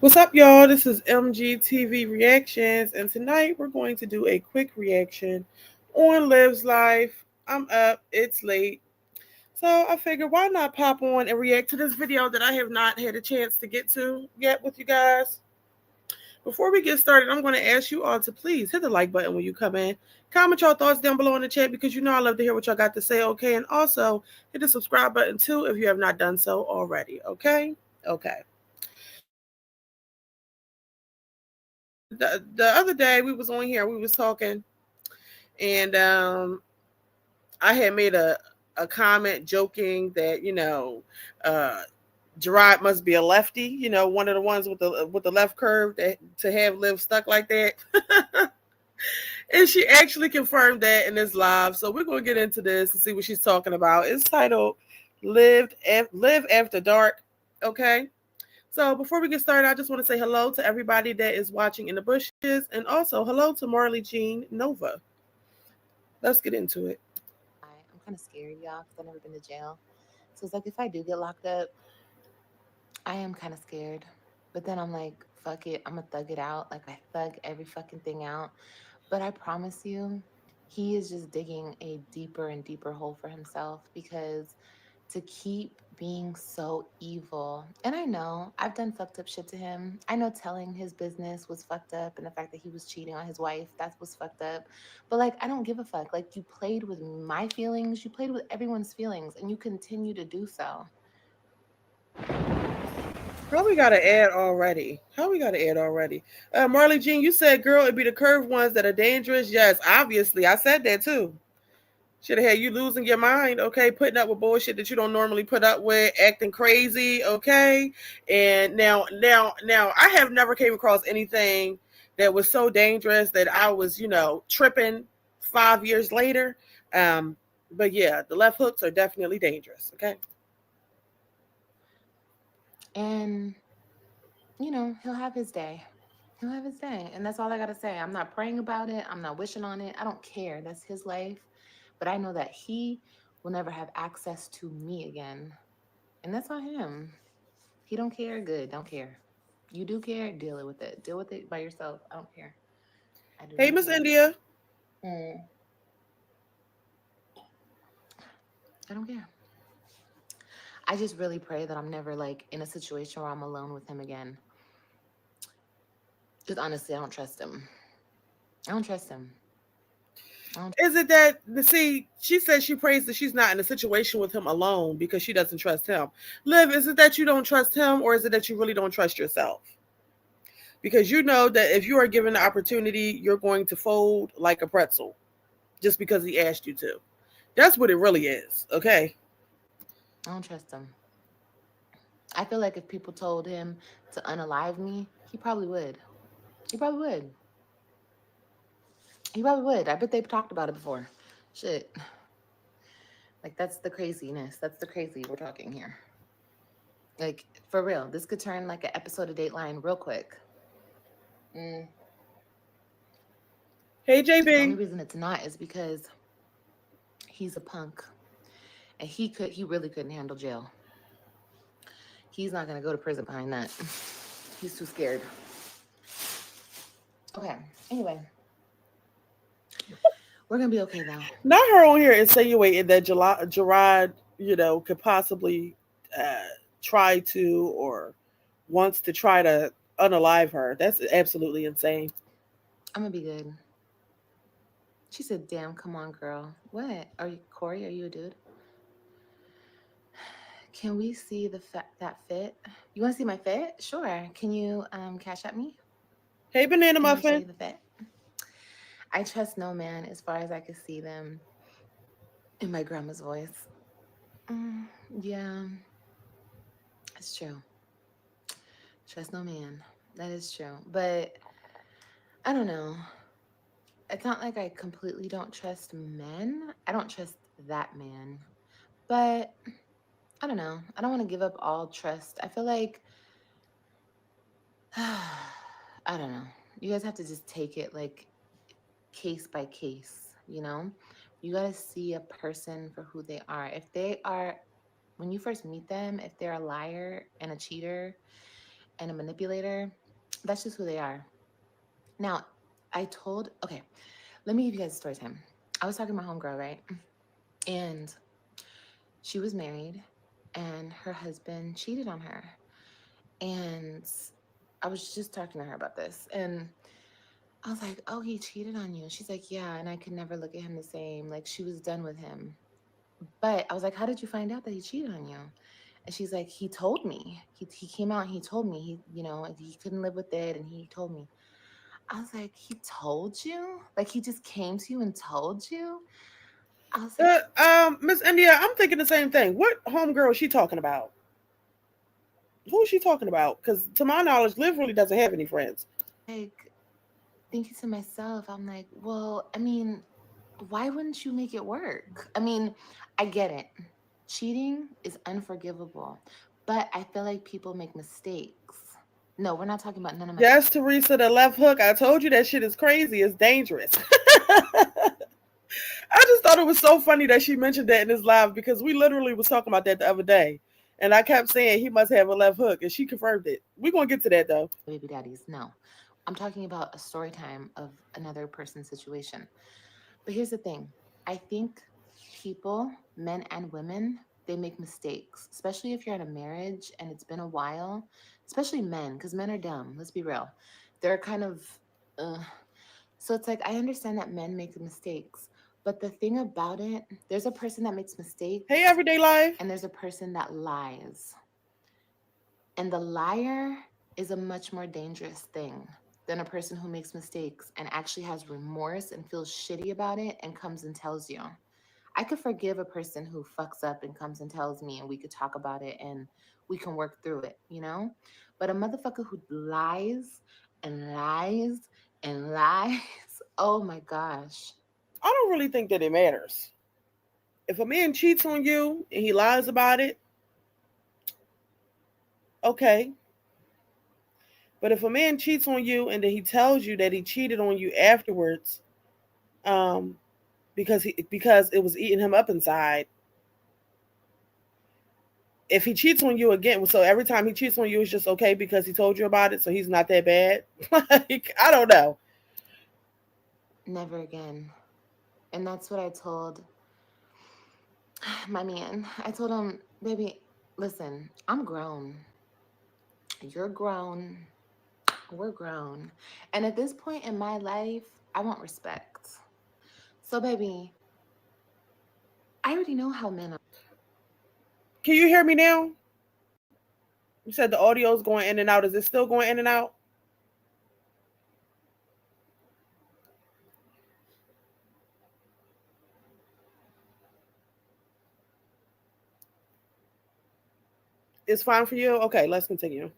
What's up, y'all? This is MGTV Reactions, and tonight we're going to do a quick reaction on Liv's life. I'm up, it's late, so I figured why not pop on and react to this video that I have not had a chance to get to yet with you guys. Before we get started, I'm going to ask you all to please hit the like button when you come in. Comment your thoughts down below in the chat because you know I love to hear what y'all got to say, okay? And also hit the subscribe button too if you have not done so already, okay? Okay. The other day we was on here, we was talking, and I had made a comment joking that uh, Gerard must be a lefty, one of the ones with the left curve that to have Liv stuck like that. And she actually confirmed that in this live. So we're gonna get into this and see what she's talking about. It's titled Live After Dark. Okay. So before we get started, I just want to say hello to everybody that is watching in the bushes, and also hello to Marley Jean Nova. Let's get into it. I'm kind of scared, y'all, because I've never been to jail. So it's like if I do get locked up, I am kind of scared. But then I'm like, fuck it, I'm gonna thug it out. Like I thug every fucking thing out. But I promise you, he is just digging a deeper and deeper hole for himself because to keep being so evil. And I know I've done fucked up shit to him. I know telling his business was fucked up and the fact that he was cheating on his wife, that was fucked up. But like, I don't give a fuck. Like, you played with my feelings, you played with everyone's feelings, and you continue to do so. How we got to add already? How we got to add already? Marley Jean, you said, girl, it'd be the curved ones that are dangerous. Yes, obviously. I said that too. Should have had you losing your mind, okay? Putting up with bullshit that you don't normally put up with, acting crazy, okay? And now, I have never came across anything that was so dangerous that I was, tripping 5 years later. Um, but yeah, the left hooks are definitely dangerous, okay? And, he'll have his day. He'll have his day. And that's all I got to say. I'm not praying about it. I'm not wishing on it. I don't care. That's his life. But I know that he will never have access to me again. And that's on him. He don't care, good, don't care. You do care, deal it with it. Deal with it by yourself. I don't care. I do Hey, not Miss care. India. Mm, I don't care. I just really pray that I'm never like in a situation where I'm alone with him again. Because honestly, I don't trust him. I don't trust him. I don't. Is it that see? She says she prays that she's not in a situation with him alone because she doesn't trust him. Liv, is it that you don't trust him, or is it that you really don't trust yourself? Because you know that if you are given the opportunity, you're going to fold like a pretzel just because he asked you to. That's what it really is. Okay. I don't trust him. I feel like if people told him to unalive me, he probably would. He probably would. He probably would. I bet they've talked about it before. Shit. Like that's the craziness. That's the crazy we're talking here. Like for real, this could turn like an episode of Dateline real quick. Mm. Hey, The only JB. reason it's not is because he's a punk, and he really couldn't handle jail. He's not gonna go to prison behind that. He's too scared. Okay. Anyway, we're gonna be okay though. Not her on here insinuating that Gerard, could possibly uh, try to or wants to try to unalive her. That's absolutely insane. I'm gonna be good. She said, "Damn, come on, girl. What are you, Corey? Are you a dude? Can we see that fit? You want to see my fit? Sure. Can you cash at me, Hey, Banana and I'll show Muffin. you the fit. I trust no man as far as I can see them in my grandma's voice. Mm, yeah, it's true. Trust no man. That is true. But I don't know. It's not like I completely don't trust men. I don't trust that man. But I don't know. I don't want to give up all trust. I feel like I don't know. You guys have to just take it like case by case, you know? You got to see a person for who they are. If they are when you first meet them, if they're a liar and a cheater and a manipulator. That's just who they are. Now, okay, let me give you guys a story time. I was talking to my homegirl, right? And she was married and her husband cheated on her. And I was just talking to her about this. And I was like, oh, he cheated on you. And she's like, yeah. And I could never look at him the same. Like, she was done with him. But I was like, how did you find out that he cheated on you? And she's like, he told me. He came out and he told me. He couldn't live with it. And he told me. I was like, he told you? Like, he just came to you and told you? I was like, Miss India, I'm thinking the same thing. What homegirl is she talking about? Who is she talking about? Because to my knowledge, Liv really doesn't have any friends. like, thinking to myself, I'm like, well, I mean, why wouldn't you make it work? I mean, I get it. Cheating is unforgivable, but I feel like people make mistakes. No, we're not talking about none of my Yes, Teresa, the left hook. I told you that shit is crazy. It's dangerous. I just thought it was so funny that she mentioned that in his live because we literally was talking about that the other day. And I kept saying he must have a left hook, and she confirmed it. We're going to get to that, though. baby daddies. No, I'm talking about a story time of another person's situation. But here's the thing, I think people, men and women, they make mistakes, especially if you're in a marriage and it's been a while, especially men, because men are dumb. Let's be real. They're kind of, uh, so it's like, I understand that men make mistakes. But the thing about it, there's a person that makes Hey, mistakes everyday life. and there's a person that lies. And the liar is a much more dangerous thing than a person who makes mistakes and actually has remorse and feels shitty about it and comes and tells you. I could forgive a person who fucks up and comes and tells me and we could talk about it and we can work through it, you know? But a motherfucker who lies and lies and lies, oh my gosh. I don't really think that it matters. If a man cheats on you and he lies about it, okay. But if a man cheats on you and then he tells you that he cheated on you afterwards, um, because it was eating him up inside. If he cheats on you again, so every time he cheats on you, it's just okay because he told you about it, so he's not that bad. Like I don't know. Never again. And that's what I told my man. I told him, baby, listen, I'm grown. You're grown. We're grown. And at this point in my life, I want respect. So, baby, I already know how men are. Can you hear me now? You said the audio is going in and out. Is it still going in and out? It's fine for you. Okay, let's continue.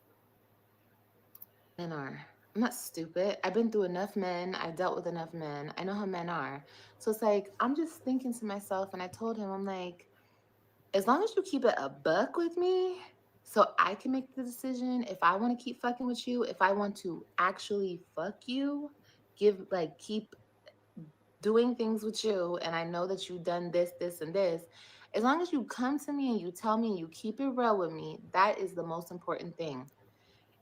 Men are. I'm not stupid. I've been through enough men. I've dealt with enough men. I know how men are. So it's like, I'm just thinking to myself, and I told him, I'm like, as long as you keep it a buck with me, so I can make the decision if I want to keep fucking with you, if I want to actually fuck you, keep doing things with you, and I know that you've done this, this, and this. As long as you come to me and you tell me and you keep it real with me, that is the most important thing.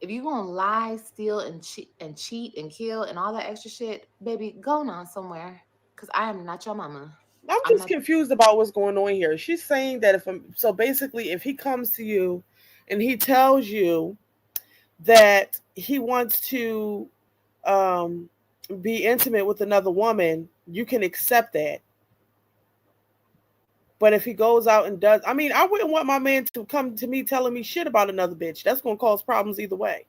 If you're gonna lie, steal, and cheat and kill and all that extra shit, baby, go on somewhere. Cause I am not your mama. I'm I'm just not. confused about what's going on here. She's saying that so basically, if he comes to you and he tells you that he wants to um, be intimate with another woman, you can accept that. But if he goes out and does, I mean, I wouldn't want my man to come to me telling me shit about another bitch. That's going to cause problems either way.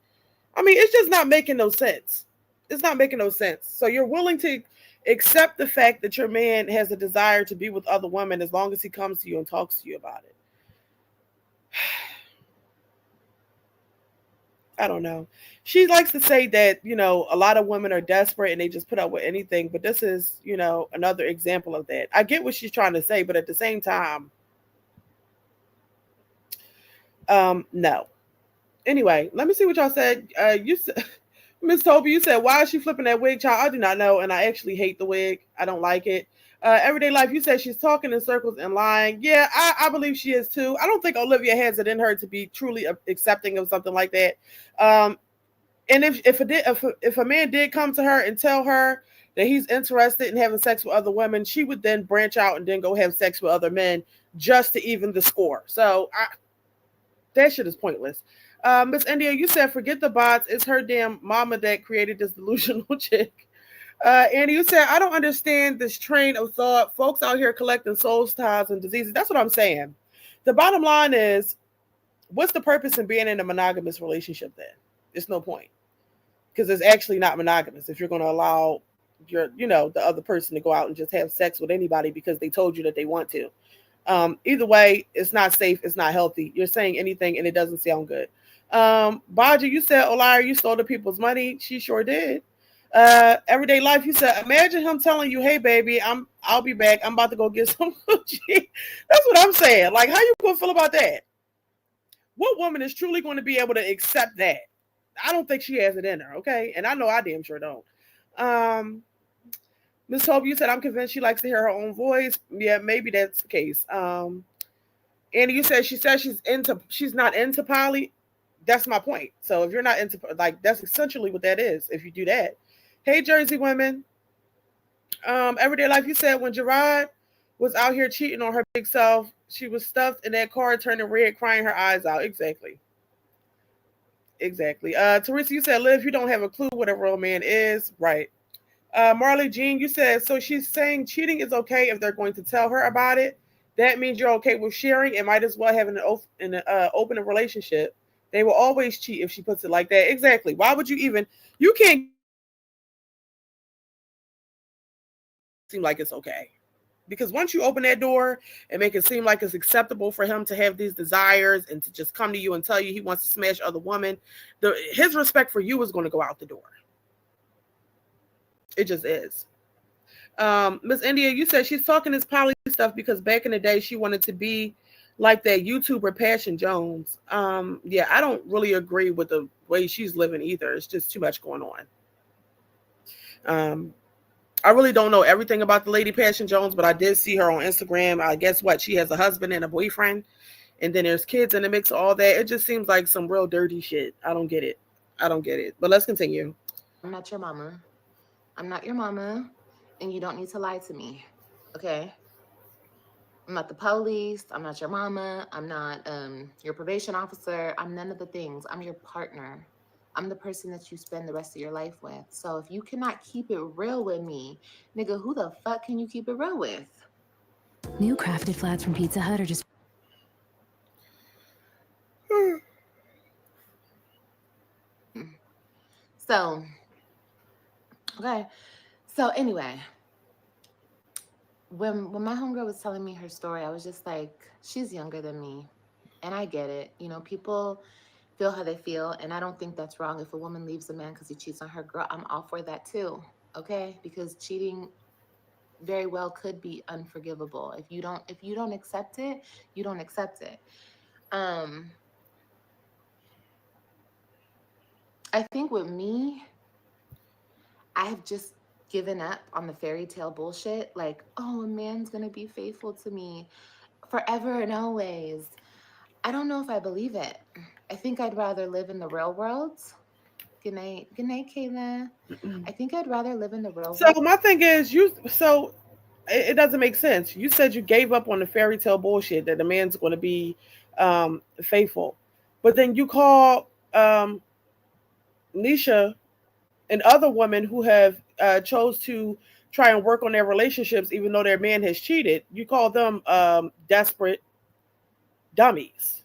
I mean, it's just not making no sense. It's not making no sense. So you're willing to accept the fact that your man has a desire to be with other women as long as he comes to you and talks to you about it. I don't know. She likes to say that, a lot of women are desperate and they just put up with anything, but this is, another example of that. I get what she's trying to say, but at the same time, no. Anyway, let me see what y'all said. You said, Miss Toby, you said, why is she flipping that wig, child? I do not know, and I actually hate the wig. I don't like it. Everyday life, you said she's talking in circles and lying. Yeah, I believe she is too. I don't think Olivia has it in her to be truly accepting of something like that. Um, and if a man did come to her and tell her that he's interested in having sex with other women, she would then branch out and then go have sex with other men just to even the score. So that shit is pointless. Miss India, you said forget the bots. It's her damn mama that created this delusional chick. Andy, you said I don't understand this train of thought. Folks out here collecting soul ties and diseases. That's what I'm saying. The bottom line is, what's the purpose in being in a monogamous relationship then? There's no point because it's actually not monogamous if you're going to allow the other person to go out and just have sex with anybody because they told you that they want to. Either way, it's not safe. It's not healthy. You're saying anything and it doesn't sound good. Baji, you said, Olara, you stole the people's money. She sure did. Everyday life, you said, imagine him telling you, hey, baby, I'll be back. I'm about to go get some Gucci. That's what I'm saying. Like, how you gonna feel about that? What woman is truly going to be able to accept that? I don't think she has it in her, okay? And I know I damn sure don't. Miss Hope, you said, I'm convinced she likes to hear her own voice. Yeah, maybe that's the case. Andy, you said she's not into poly. That's my point. So if you're not into, like, that's essentially what that is. If you do that, hey Jersey women. Everyday life, you said when Gerard was out here cheating on her big self, she was stuffed in that car, turning red, crying her eyes out. Exactly. Exactly. Teresa, you said, Liv, you don't have a clue what a real man is. Right. Marley Jean, you said, so she's saying cheating is okay if they're going to tell her about it. That means you're okay with sharing and might as well have an open relationship. They will always cheat if she puts it like that. Exactly. Why would you even, you can't seem like it's okay. Because once you open that door and make it seem like it's acceptable for him to have these desires and to just come to you and tell you he wants to smash other women, his respect for you is going to go out the door. It just is. Miss India, you said she's talking this poly stuff because back in the day she wanted to be like that YouTuber Passion Jones. Yeah, I don't really agree with the way she's living either. It's just too much going on. I really don't know everything about the lady Passion Jones, but I did see her on Instagram. I guess what, she has a husband and a boyfriend, and then there's kids in the mix of all that. It just seems like some real dirty shit. I don't get it. But let's continue. I'm not your mama. I'm not your mama, and you don't need to lie to me. Okay? I'm not the police. I'm not your mama. I'm not your probation officer. I'm none of the things. I'm your partner. I'm the person that you spend the rest of your life with. So if you cannot keep it real with me, nigga, who the fuck can you keep it real with? New crafted flats from Pizza Hut are just... So, okay. So anyway, when my homegirl was telling me her story, I was just like, she's younger than me. And I get it. You know, people feel how they feel, and I don't think that's wrong. If a woman leaves a man because he cheats on her, girl, I'm all for that too. Okay? Because cheating very well could be unforgivable. If you don't accept it, you don't accept it. I think with me, I have just given up on the fairy tale bullshit. Like, oh, a man's gonna be faithful to me forever and always. I don't know if I believe it. I think I'd rather live in the real world. Good night, Kayla. I think I'd rather live in the real So world. my thing is, it doesn't make sense. You said you gave up on the fairy tale bullshit that the man's going to be faithful, but then you call Nisha and other women who have chose to try and work on their relationships, even though their man has cheated. You call them desperate dummies.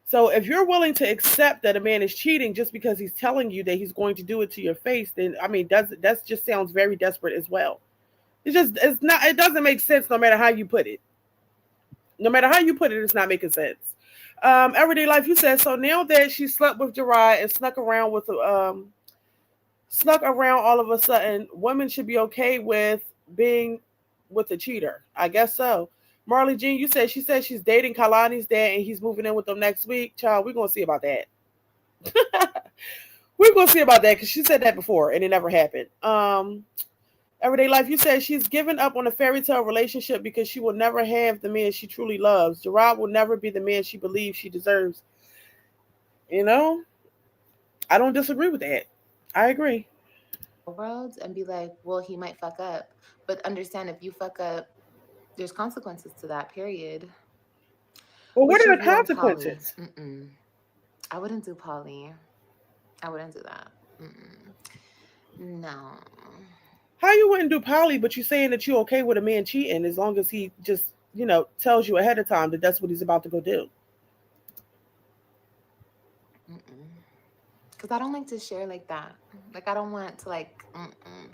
So if you're willing to accept that a man is cheating just because he's telling you that he's going to do it to your face, then I mean that just sounds very desperate as well. It doesn't make sense no matter how you put it. No matter how you put it, it's not making sense. Everyday life, you said, so now that she slept with Gerard and snuck around all of a sudden, women should be okay with being with a cheater. I guess so. Marley Jean, she said she's dating Kalani's dad and he's moving in with them next week. Child, we're gonna see about that. We're gonna see about that because she said that before and it never happened. Everyday life. You said she's given up on a fairy tale relationship because she will never have the man she truly loves. Gerard will never be the man she believes she deserves. You know, I don't disagree with that. I agree. Worlds and be like, well, he might fuck up. But understand if you fuck up, there's consequences to that, period. Well, what What's are your the view on poly? consequences? Mm-mm. I wouldn't do poly. I wouldn't do that. Mm-mm. No. How you wouldn't do poly, but you saying that you okay with a man cheating as long as he just, tells you ahead of time that that's what he's about to go do. Mm-mm. Because I don't like to share like that. Like, I don't want to, like, mm-mm.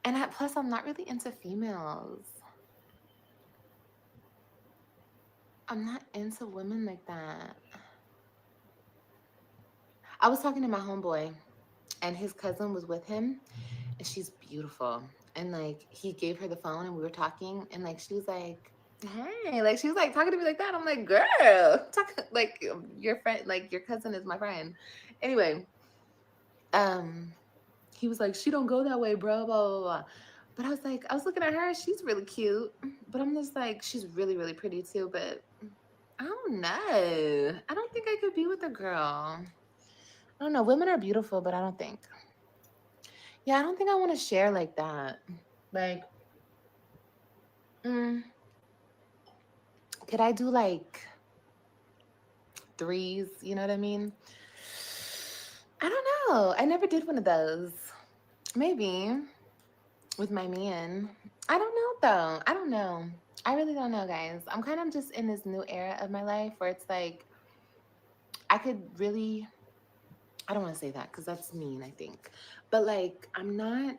And plus, I'm not really into females. I'm not into women like that. I was talking to my homeboy, and his cousin was with him, and she's beautiful. And like he gave her the phone, and we were talking, and like she was like, "Hey," like she was like talking to me like that. I'm like, "Girl, talk like your friend, like your cousin is my friend." Anyway, um, he was like, "She don't go that way, bro." Blah blah blah. But I was like, I was looking at her. She's really cute, but I'm just like, she's really really pretty too. But I don't know. I don't think I could be with a girl. I don't know. Women are beautiful, but I don't think. Yeah, I don't think I want to share like that. Like, mm, could I do like threes? You know what I mean? I don't know. I never did one of those. Maybe with my man. I don't know though. I don't know. I really don't know, guys. I'm kind of just in this new era of my life where it's like I could really. I don't want to say that because that's mean, I think. But like, I'm not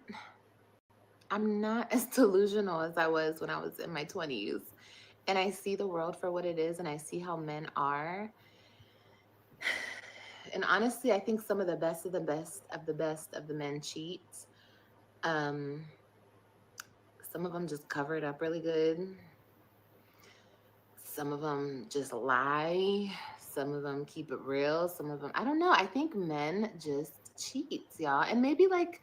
as delusional as I was when I was in my 20s. And I see the world for what it is and I see how men are. And honestly, I think some of the best of the best of the best of the men cheat. Um, some of them just cover it up really good. Some of them just lie. Some of them keep it real. Some of them, I don't know. I think men just cheat, y'all. And maybe like,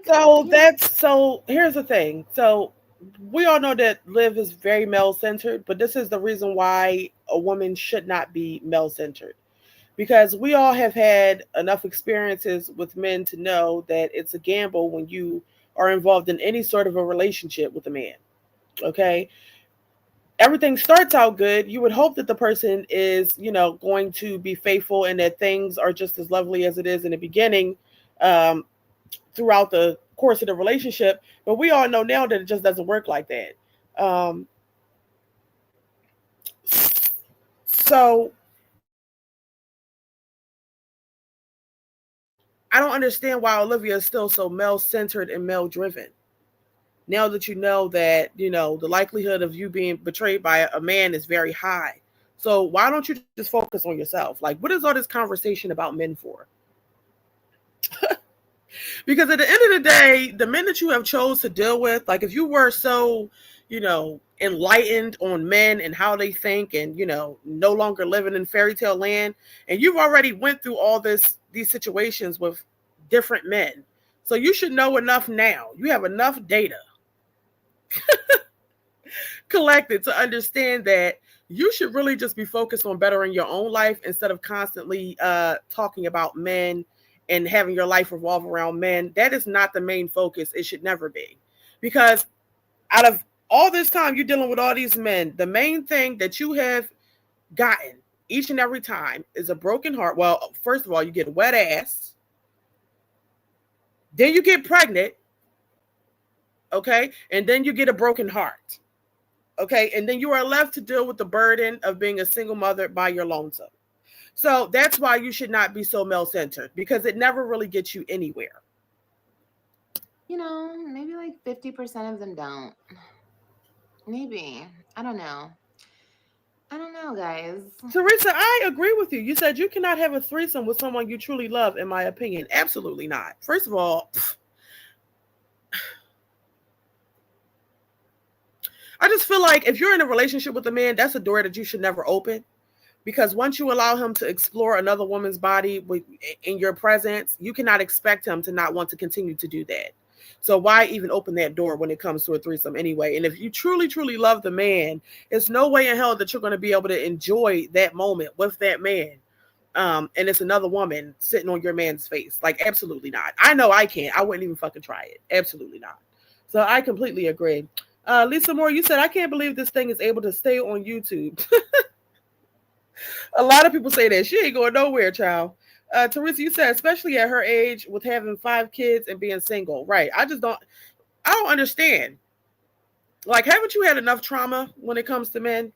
So you know, so here's the thing. So we all know that Liv is very male centered, but this is the reason why a woman should not be male centered. Because we all have had enough experiences with men to know that it's a gamble when you are involved in any sort of a relationship with a man. Okay. Everything starts out good. You would hope that the person is, going to be faithful and that things are just as lovely as it is in the beginning, um, throughout the course of the relationship. But we all know now that it just doesn't work like that. Um, so I don't understand why Olivia is still so male centered and male driven. Now that you know that, the likelihood of you being betrayed by a man is very high. So why don't you just focus on yourself? Like, what is all this conversation about men for? Because at the end of the day, the men that you have chose to deal with, like if you were so, enlightened on men and how they think and, no longer living in fairy tale land, and you've already went through all these situations with different men. So you should know enough now. You have enough data collected to understand that you should really just be focused on bettering your own life instead of constantly talking about men and having your life revolve around men. That is not the main focus. It should never be. Because out of all this time you're dealing with all these men, the main thing that you have gotten each and every time is a broken heart. Well, first of all, you get a wet ass, then you get pregnant, okay, and then you get a broken heart. Okay, and then you are left to deal with the burden of being a single mother by your lonesome. So that's why you should not be so male centered because it never really gets you anywhere. maybe like 50% of them don't. Maybe. I don't know. I don't know, guys. Teresa, I agree with you. You said you cannot have a threesome with someone you truly love, in my opinion. Absolutely not. First of all, I just feel like if you're in a relationship with a man, that's a door that you should never open. Because once you allow him to explore another woman's body in your presence, you cannot expect him to not want to continue to do that. So why even open that door when it comes to a threesome anyway? And if you truly, truly love the man, it's no way in hell that you're going to be able to enjoy that moment with that man. And it's another woman sitting on your man's face. Like, absolutely not. I know I can't. I wouldn't even fucking try it. Absolutely not. So I completely agree. Lisa Moore, you said, I can't believe this thing is able to stay on YouTube. A lot of people say that. She ain't going nowhere, child. Teresa, you said, especially at her age with having 5 kids and being single. Right. I don't understand. Like, haven't you had enough trauma when it comes to men?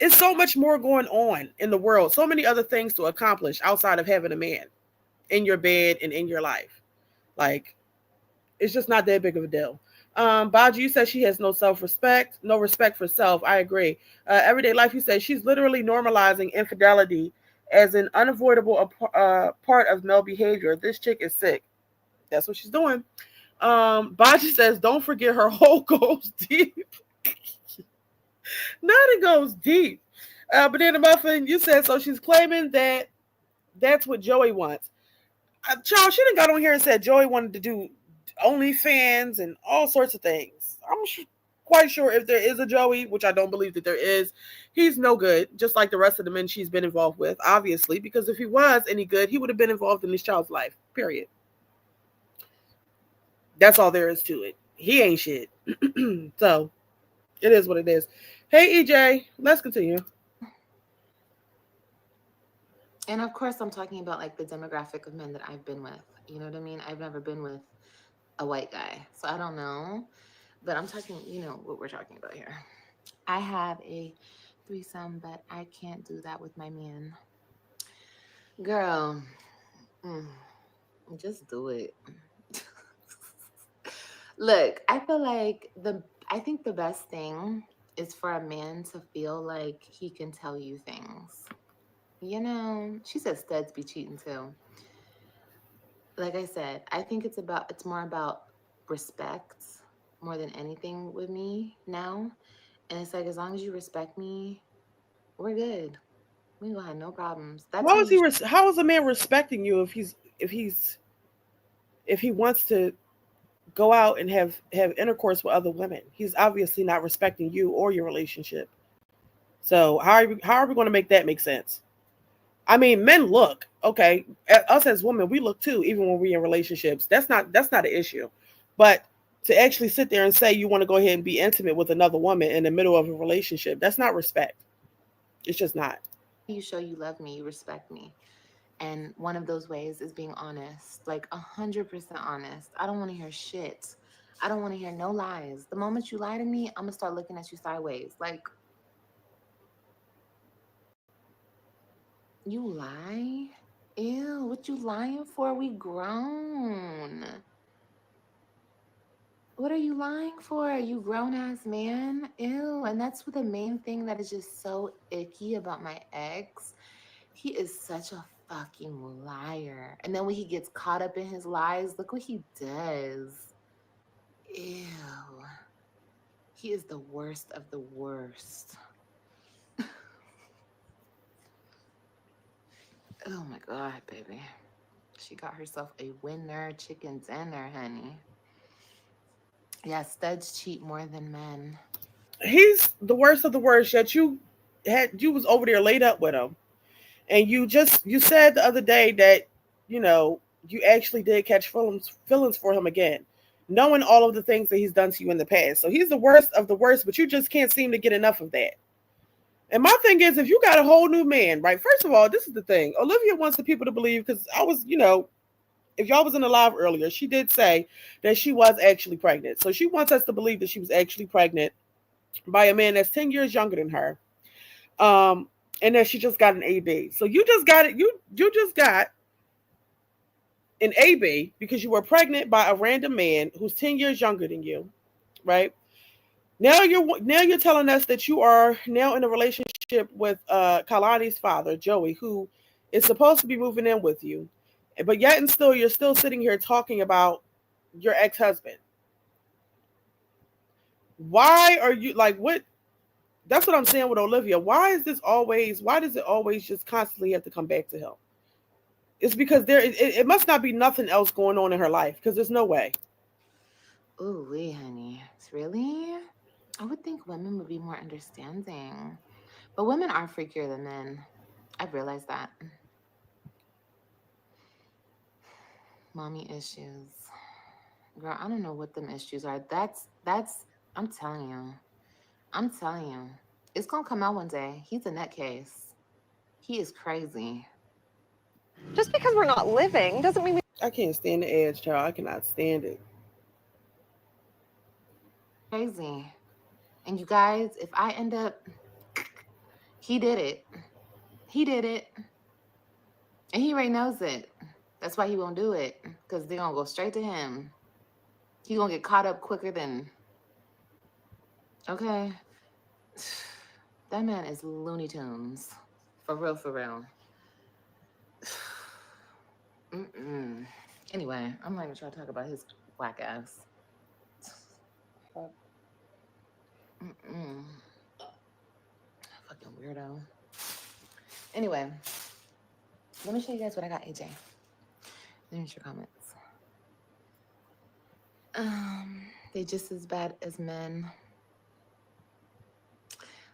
It's so much more going on in the world. So many other things to accomplish outside of having a man in your bed and in your life. Like, it's just not that big of a deal. Baji, you said she has no self-respect, no respect for self. I agree. Everyday life, you said she's literally normalizing infidelity as an unavoidable part of male behavior. This chick is sick. That's what she's doing. Baji says, don't forget her hole goes deep. Not it goes deep. Banana Muffin, you said, so she's claiming that that's what Joey wants. Child, she done got on here and said Joey wanted to do OnlyFans and all sorts of things. I'm quite sure if there is a Joey, which I don't believe that there is, he's no good, just like the rest of the men she's been involved with, obviously, because if he was any good, he would have been involved in this child's life, period. That's all there is to it. He ain't shit. So, it is what it is. Hey, EJ, let's continue. And of course, I'm talking about like the demographic of men that I've been with. You know what I mean? I've never been with a white guy, so I don't know. But I'm talking, what we're talking about here. I have a threesome, but I can't do that with my man. Girl, just do it. Look, I feel like I think the best thing is for a man to feel like he can tell you things. She said studs be cheating too. Like I said, I think it's more about respect more than anything with me now. And it's like, as long as you respect me, we're good. We gonna have no problems. That's how you. How is a man respecting you if he wants to go out and have intercourse with other women? He's obviously not respecting you or your relationship. So how are we going to make that make sense? I mean, men look, okay. Us as women, we look too, even when we're in relationships. That's not an issue. But to actually sit there and say you want to go ahead and be intimate with another woman in the middle of a relationship, that's not respect. It's just not. You show you love me, you respect me. And one of those ways is being honest, like 100% honest. I don't want to hear shit. I don't want to hear no lies. The moment you lie to me, I'm gonna start looking at you sideways. Like, you lie? Ew, what you lying for? We grown. What are you lying for? You grown ass man? Ew. And that's the main thing that is just so icky about my ex. He is such a fucking liar. And then when he gets caught up in his lies, look what he does. Ew. He is the worst of the worst. Oh my God, baby. She got herself a winner chicken dinner, honey. Yeah, studs cheat more than men. He's the worst of the worst. Yet you was over there laid up with him, and you said the other day that you actually did catch feelings for him again, knowing all of the things that he's done to you in the past. So he's the worst of the worst, but you just can't seem to get enough of that. And my thing is, if you got a whole new man, right? First of all, this is the thing. Olivia wants the people to believe, because I was, if y'all was in the live earlier, she did say that she was actually pregnant. So she wants us to believe that she was actually pregnant by a man that's 10 years younger than her. And that she just got an AB. So you just got it. You just got an AB because you were pregnant by a random man who's 10 years younger than you, right? Now you're telling us that you are now in a relationship with Kalani's father, Joey, who is supposed to be moving in with you, but yet and still you're still sitting here talking about your ex-husband. Why are you like what? That's what I'm saying with Olivia. Why does it always just constantly have to come back to him? It's because it must not be nothing else going on in her life because there's no way. Ooh, wee, honey. Really? I would think women would be more understanding. But women are freakier than men. I've realized that. Mommy issues. Girl, I don't know what them issues are. That's I'm telling you. I'm telling you. It's gonna come out one day. He's a nutcase. He is crazy. Just because we're not living doesn't mean we I can't stand the edge, child. I cannot stand it. Crazy. And you guys, if I end up he did it. He did it. And he already knows it. That's why he won't do it. Because they're gonna go straight to him. He gonna get caught up quicker than okay. That man is Looney Tunes. For real, for real. Mm-mm. Anyway, I'm not even trying to talk about his whack ass. Mm-mm. Fucking weirdo. Anyway, let me show you guys what I got, AJ. Let me read your comments. They just as bad as men.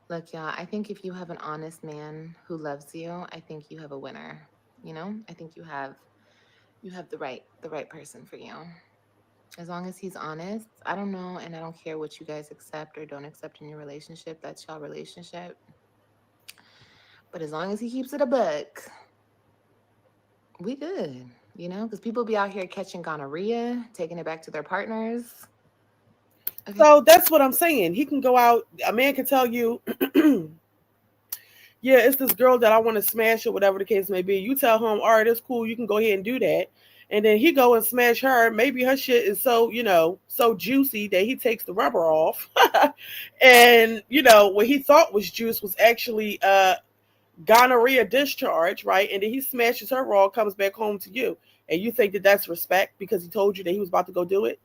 Look, y'all, I think if you have an honest man who loves you, I think you have a winner. You know? I think you have the right person for you. As long as he's honest, I don't know, and I don't care what you guys accept or don't accept in your relationship. That's y'all relationship. But as long as he keeps it a buck, we good. You know, because people be out here catching gonorrhea, taking it back to their partners. Okay. So that's what I'm saying. He can go out. A man can tell you, yeah, it's this girl that I want to smash or whatever the case may be. You tell him, all right, it's cool. You can go ahead and do that. And then he go and smash her. Maybe her shit is so, so juicy that he takes the rubber off. And, what he thought was juice was actually gonorrhea discharge, right? And then he smashes her raw, comes back home to you. And you think that that's respect because he told you that he was about to go do it?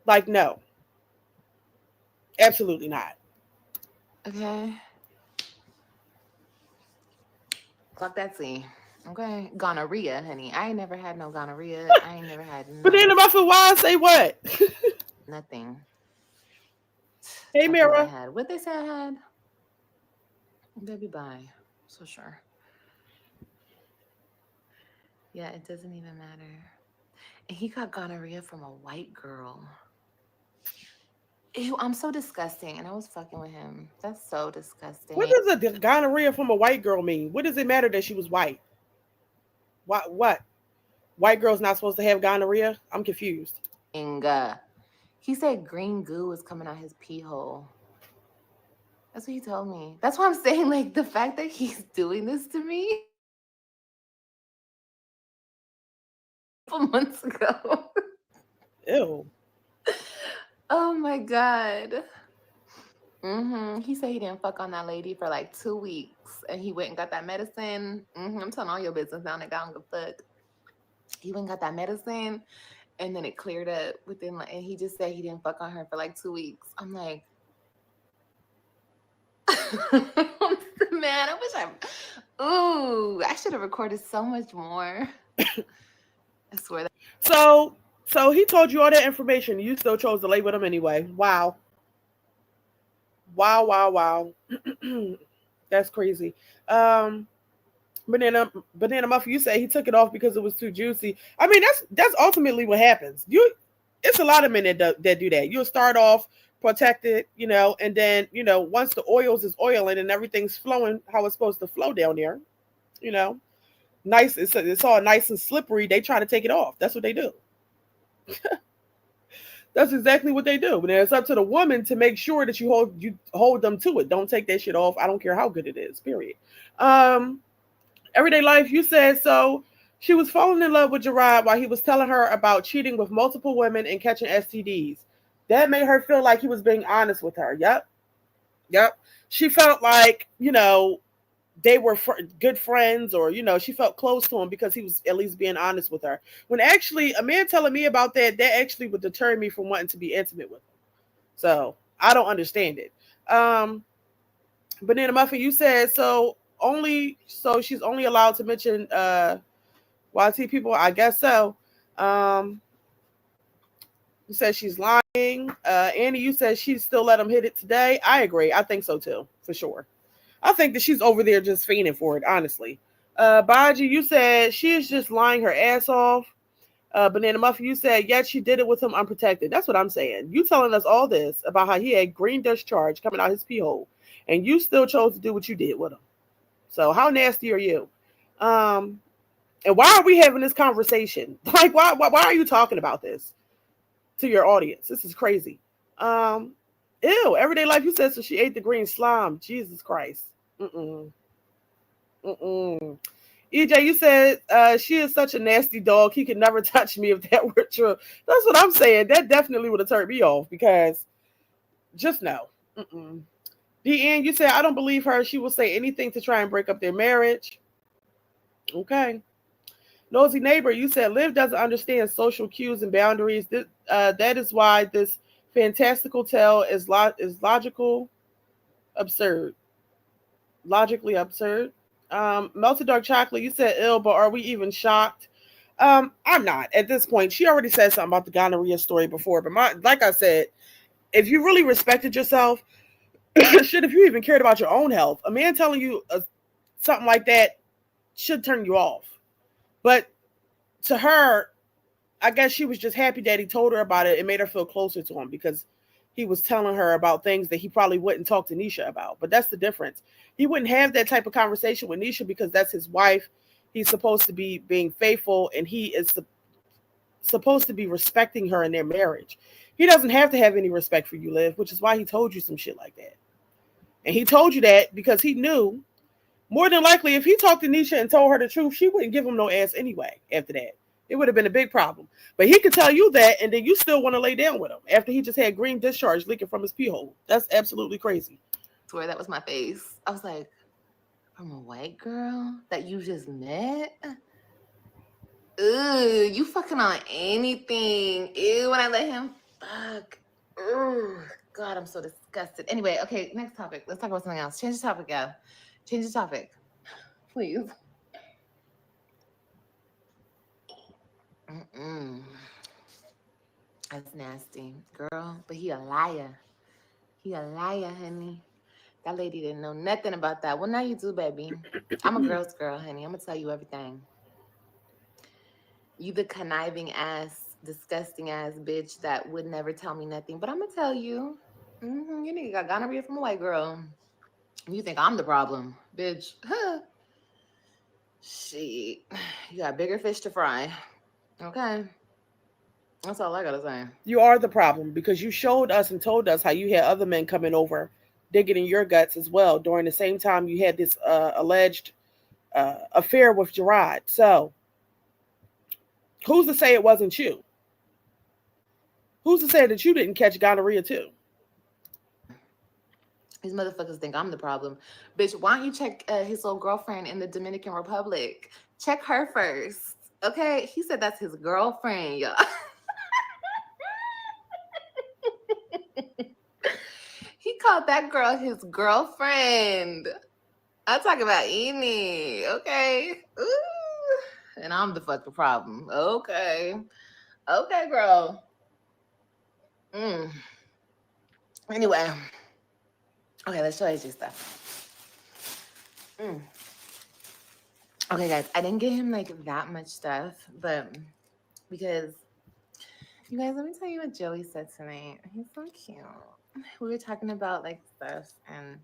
Like, no. Absolutely not. Okay. Clock that C. Okay. Gonorrhea, honey. I ain't never had no gonorrhea. I ain't never had But then the muffin wine say what? nothing. Hey, Talking what I Mira. had. What they say I had? Baby, bye. So sure. Yeah, it doesn't even matter. And he got gonorrhea from a white girl. Ew, I'm so disgusting. And I was fucking with him. That's so disgusting. What does a gonorrhea from a white girl mean? What does it matter that she was white? What? White girls not supposed to have gonorrhea? I'm confused. He said green goo was coming out his pee hole. That's what he told me. That's why I'm saying, like, the fact that he's doing this to me months ago. Ew. Oh my God. He said he didn't fuck on that lady for like 2 weeks, and he went and got that medicine. I'm telling all your business now, nigga. I don't give a fuck. He went and got that medicine, and then it cleared up within, like, and he just said he didn't fuck on her for like 2 weeks. I'm like, man, I should have recorded so much more. I swear that. So he told you all that information. You still chose to lay with him anyway. Wow. Wow. That's crazy. Banana muffin. You say he took it off because it was too juicy. I mean, that's ultimately what happens. It's a lot of men that do that. You'll start off protected, and then once the oils is oiling and everything's flowing how it's supposed to flow down there, nice. It's all nice and slippery. They try to take it off. That's what they do. That's exactly what they do. But it's up to the woman to make sure that you hold them to it. Don't take that shit off. I don't care how good it is. Period. Everyday life. You said so. She was falling in love with Gerard while he was telling her about cheating with multiple women and catching STDs. That made her feel like he was being honest with her. Yep. She felt like they were good friends, or she felt close to him because he was at least being honest with her, when actually a man telling me about that actually would deter me from wanting to be intimate with him. So I don't understand it. Banana muffin, you said so she's only allowed to mention YT people. I guess so. Um, you said she's lying. Annie, you said she still let him hit it today. I agree. I think so too, for sure. I think that she's over there just fiending for it, honestly. Baji, you said she is just lying her ass off. Banana Muffin, you said, yes, she did it with him unprotected. That's what I'm saying. You telling us all this about how he had green discharge coming out his pee hole, and you still chose to do what you did with him. So how nasty are you? And why are we having this conversation? Like, why are you talking about this to your audience? This is crazy. Ew, everyday life, you said, so she ate the green slime. Jesus Christ. Mm-mm. Mm-mm. EJ, you said she is such a nasty dog. He could never touch me if that were true. That's what I'm saying. That definitely would have turned me off because just no. Mm-mm. DN, you said, I don't believe her. She will say anything to try and break up their marriage. Okay. Nosy Neighbor, you said Liv doesn't understand social cues and boundaries. That is why this fantastical tale is logical, absurd. Logically absurd. Melted Dark Chocolate, you said ill, but are we even shocked? I'm not at this point. She already said something about the gonorrhea story before, but like I said, if you really respected yourself, shit, if you even cared about your own health, a man telling you something like that should turn you off. But to her, I guess she was just happy that he told her about it. It made her feel closer to him because he was telling her about things that he probably wouldn't talk to Nisha about. But that's the difference. He wouldn't have that type of conversation with Nisha because that's his wife. He's supposed to be being faithful, and he is supposed to be respecting her in their marriage. He doesn't have to have any respect for you, Liv, which is why he told you some shit like that. And he told you that because he knew more than likely if he talked to Nisha and told her the truth, she wouldn't give him no ass anyway after that. It would have been a big problem. But he could tell you that, and then you still want to lay down with him after he just had green discharge leaking from his pee hole. That's absolutely crazy. I swear that was my face. I was like, from a white girl that you just met? Ugh, you fucking on anything. Ew, when I let him fuck. Ugh, God, I'm so disgusted. Anyway, okay, next topic. Let's talk about something else. Change the topic, yeah. Change the topic. Please. Mm-mm. That's nasty, girl. But he a liar. He a liar, honey. That lady didn't know nothing about that. Well, now you do, baby. I'm a girl's girl, honey. I'm gonna tell you everything. You the conniving ass, disgusting ass bitch that would never tell me nothing. But I'm gonna tell you. You nigga got gonorrhea from a white girl. You think I'm the problem, bitch? Huh. Shit. You got bigger fish to fry. Okay. That's all I gotta say. You are the problem because you showed us and told us how you had other men coming over, digging in your guts as well during the same time you had this alleged affair with Gerard. So, who's to say it wasn't you? Who's to say that you didn't catch gonorrhea too? These motherfuckers think I'm the problem. Bitch, why don't you check his old girlfriend in the Dominican Republic? Check her first. Okay? He said that's his girlfriend, y'all. He called that girl his girlfriend. I'm talking about Eni, okay? Ooh. And I'm the fucking problem. Okay. Okay, girl. Anyway. Okay, let's show you some stuff. Okay, guys, I didn't get him like that much stuff, but because you guys, let me tell you what Joey said tonight. He's so cute. We were talking about like stuff, and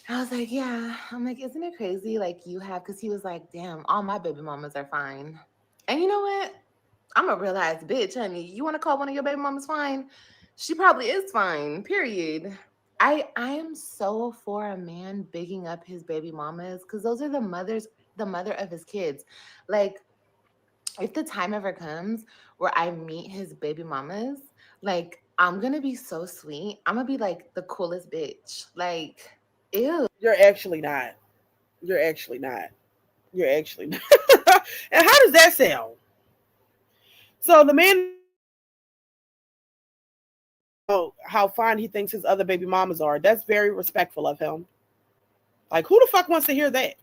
I was like, yeah. I'm like, isn't it crazy? Like you have, because he was like, damn, all my baby mamas are fine. And you know what? I'm a real ass bitch, honey. You want to call one of your baby mamas fine? She probably is fine. Period. I am so for a man bigging up his baby mamas because those are the mother of his kids. Like, if the time ever comes where I meet his baby mamas, like I'm gonna be so sweet. I'm gonna be like the coolest bitch. Like, ew. You're actually not. You're actually not. You're actually not. And how does that sound? So the man, how fine he thinks his other baby mamas are. That's very respectful of him. Like, who the fuck wants to hear that?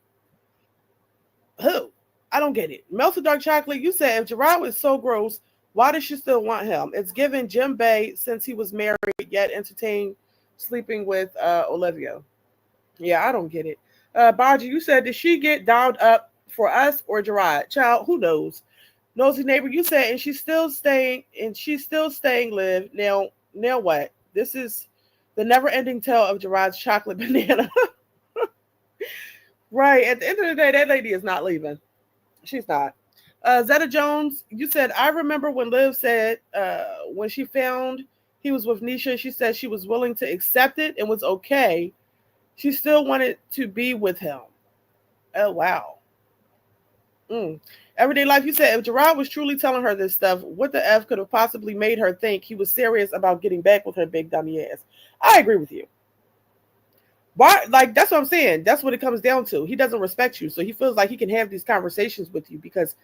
Who? I don't get it. Melted dark chocolate, you said if Gerard was so gross, why does she still want him? It's given Jim Bay since he was married, yet entertained sleeping with Olivia. Yeah, I don't get it. Baji, you said, did she get dialed up for us or Gerard? Child, who knows? Nosy neighbor, you said, and she's still staying live. Now what? This is the never ending tale of Gerard's chocolate banana. Right. At the end of the day, that lady is not leaving. She's not. Zetta Jones, you said, I remember when Liv said when she found he was with Nisha, she said she was willing to accept it and was okay. She still wanted to be with him. Oh, wow. Everyday life, you said, if Gerard was truly telling her this stuff, what the F could have possibly made her think he was serious about getting back with her big dummy ass? I agree with you. Why? Like, that's what I'm saying. That's what it comes down to. He doesn't respect you. So he feels like he can have these conversations with you because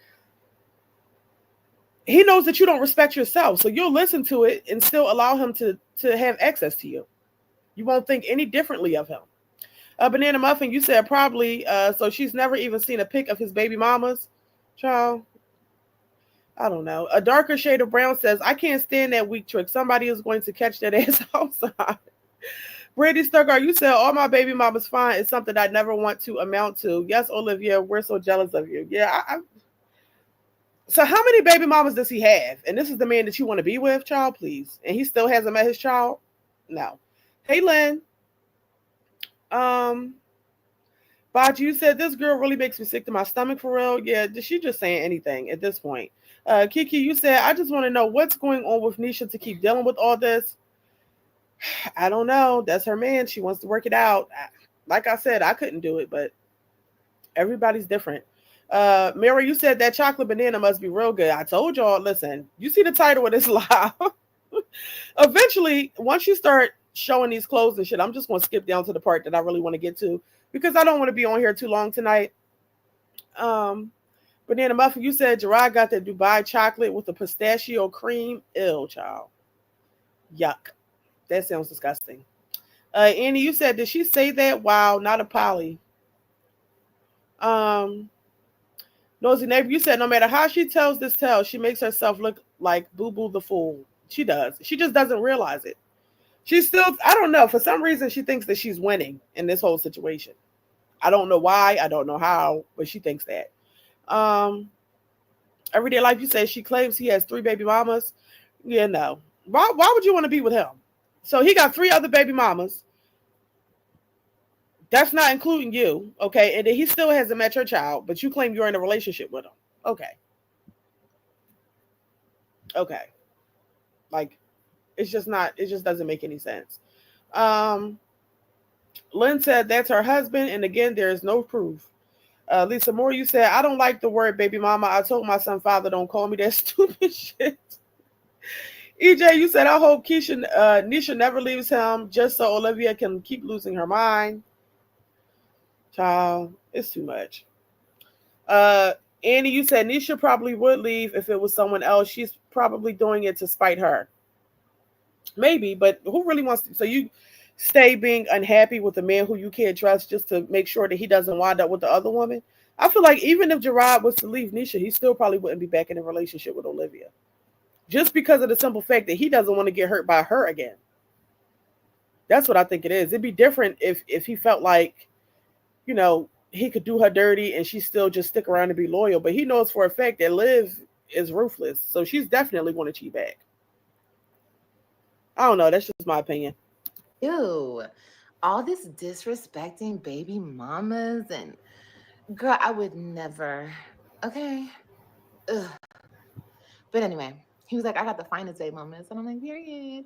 he knows that you don't respect yourself. So you'll listen to it and still allow him to have access to you. You won't think any differently of him. Banana Muffin, you said probably, so she's never even seen a pic of his baby mamas. Child, I don't know. A darker shade of brown says, I can't stand that weak trick. Somebody is going to catch that ass outside. Brandy Stuckart, you said all my baby mamas fine is something I never want to amount to. Yes, Olivia, we're so jealous of you. Yeah, so how many baby mamas does he have? And this is the man that you want to be with, child, please. And he still hasn't met his child? No. Hey, Lynn. Baj, you said this girl really makes me sick to my stomach for real. Yeah, she just saying anything at this point. Kiki, you said, I just want to know what's going on with Nisha to keep dealing with all this. I don't know. That's her man. She wants to work it out. Like I said, I couldn't do it, but everybody's different. Mary, you said that chocolate banana must be real good. I told y'all, listen, you see the title of this live. Eventually, once you start showing these clothes and shit, I'm just going to skip down to the part that I really want to get to because I don't want to be on here too long tonight. Banana Muffin, you said Gerard got the Dubai chocolate with the pistachio cream. Ew, child. Yuck. That sounds disgusting. Annie, you said, did she say that? Wow, not a Polly. Nosy neighbor, you said no matter how she tells this tale, she makes herself look like Boo Boo the fool. She does. She just doesn't realize it. She's still, I don't know, for some reason she thinks that she's winning in this whole situation. I don't know why, I don't know how, but she thinks that. Everyday life, you say she claims he has 3 baby mamas. Yeah, no. Why would you want to be with him? So he got 3 other baby mamas. That's not including you, okay? And then he still hasn't met your child, but you claim you're in a relationship with him. Okay. Okay. Like, it just doesn't make any sense. Lynn said that's her husband, and again, there is no proof. Lisa Moore, you said, I don't like the word baby mama. I told my son, father, don't call me that stupid shit. EJ, you said, I hope Nisha never leaves him just so Olivia can keep losing her mind. Child, it's too much. Annie, you said Nisha probably would leave if it was someone else. She's probably doing it to spite her. Maybe, but who really wants to? So you stay being unhappy with a man who you can't trust just to make sure that he doesn't wind up with the other woman? I feel like even if Gerard was to leave Nisha, he still probably wouldn't be back in a relationship with Olivia. Just because of the simple fact that he doesn't want to get hurt by her again. That's what I think it is. It'd be different if he felt like, you know, he could do her dirty and she still just stick around and be loyal. But he knows for a fact that Liv is ruthless. So she's definitely going to cheat back. I don't know. That's just my opinion. Ew. All this disrespecting baby mamas and girl, I would never. Okay. Ugh. But anyway, he was like, I got the finest baby mamas. And I'm like, period.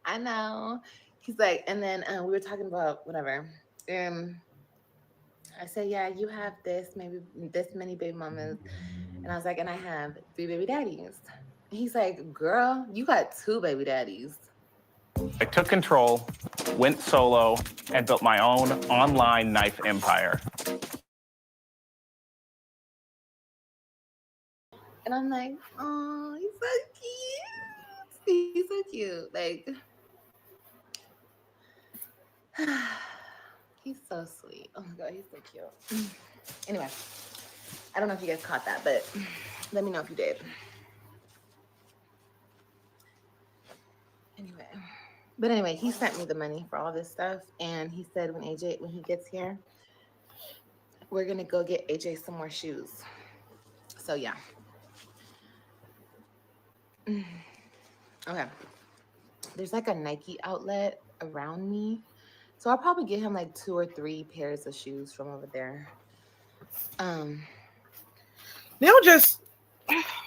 I know. He's like, and then we were talking about whatever. I said, yeah, you have maybe this many baby mamas. And I was like, and I have 3 baby daddies. He's like, girl, you got 2 baby daddies. I took control, went solo, and built my own online knife empire. And I'm like, oh, he's so cute. He's so cute. Like, He's so sweet. Oh my god, he's so cute. Anyway, I don't know if you guys caught that, but let me know if you did. Anyway, he sent me the money for all this stuff, and he said when he gets here, we're gonna go get AJ some more shoes. So yeah. Okay. There's like a Nike outlet around me, so I'll probably get him like 2 or 3 pairs of shoes from over there. They'll just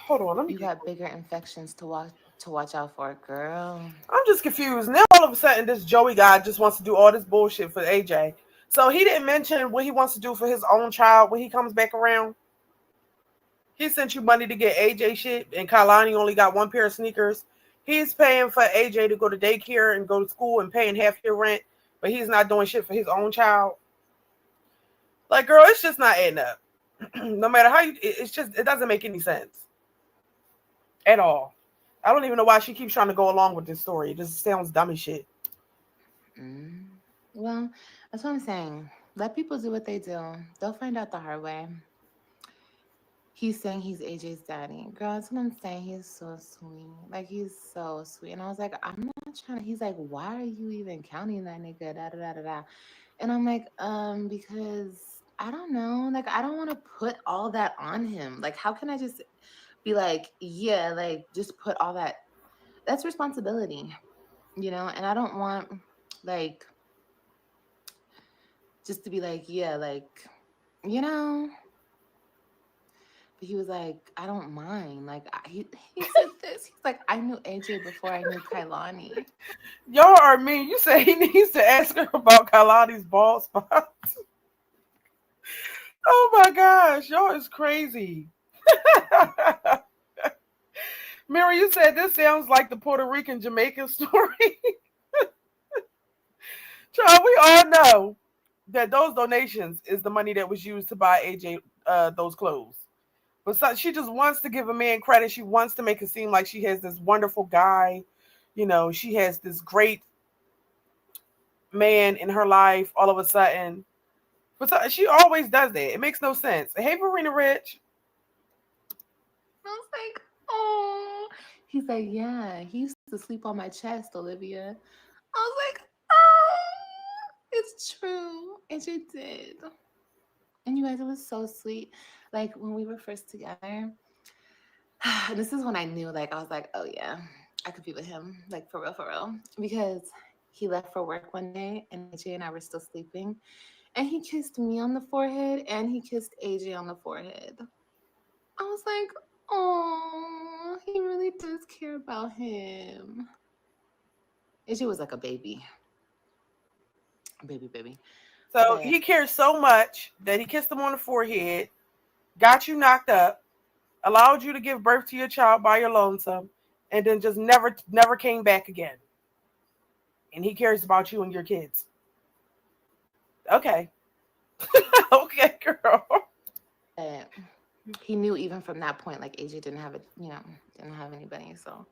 hold on. Let me You got bigger infections to watch out for, girl. I'm just confused. Now all of a sudden this Joey guy just wants to do all this bullshit for AJ. So he didn't mention what he wants to do for his own child when he comes back around. He sent you money to get AJ shit, and Kailani only got 1 pair of sneakers. He's paying for AJ to go to daycare and go to school and paying half your rent, but he's not doing shit for his own child. Like, girl, it's just not adding up. No matter how it doesn't make any sense at all. I don't even know why she keeps trying to go along with this story. It just sounds dumb as shit. Well, that's what I'm saying. Let people do what they do. They'll find out the hard way. He's saying he's AJ's daddy. Girl, that's what I'm saying. He's so sweet. Like, he's so sweet. And I was like, I'm not trying to. He's like, why are you even counting that nigga? Da, da, da, da, da. And I'm like, because I don't know. Like, I don't want to put all that on him. Like, how can I just be like, yeah, like, just put all that. That's responsibility, you know? And I don't want, like, just to be like, yeah, like, you know? But he was like, I don't mind. Like, he said this. He's like, I knew AJ before I knew Kailani. Y'all are mean. You say he needs to ask her about Kailani's bald spots. Oh my gosh, y'all is crazy. Mary, you said this sounds like the Puerto Rican Jamaican story. Child, we all know that those donations is the money that was used to buy AJ those clothes. But so, she just wants to give a man credit. She wants to make it seem like she has this wonderful guy. You know, she has this great man in her life all of a sudden. But so, she always does that. It makes no sense. Hey, Verena Rich. I was like, oh. He's like, yeah, he used to sleep on my chest, Olivia. I was like, oh, it's true. AJ did. And you guys, it was so sweet. Like, when we were first together, this is when I knew, like, I was like, oh, yeah, I could be with him, like, for real. Because he left for work one day, and AJ and I were still sleeping. And he kissed me on the forehead, and he kissed AJ on the forehead. I was like, oh, he really does care about him. AJ was like a baby. Baby. So he cares so much that he kissed him on the forehead, got you knocked up, allowed you to give birth to your child by your lonesome, and then just never came back again. And he cares about you and your kids. Okay. Okay, girl. He knew even from that point, like, AJ didn't have anybody. So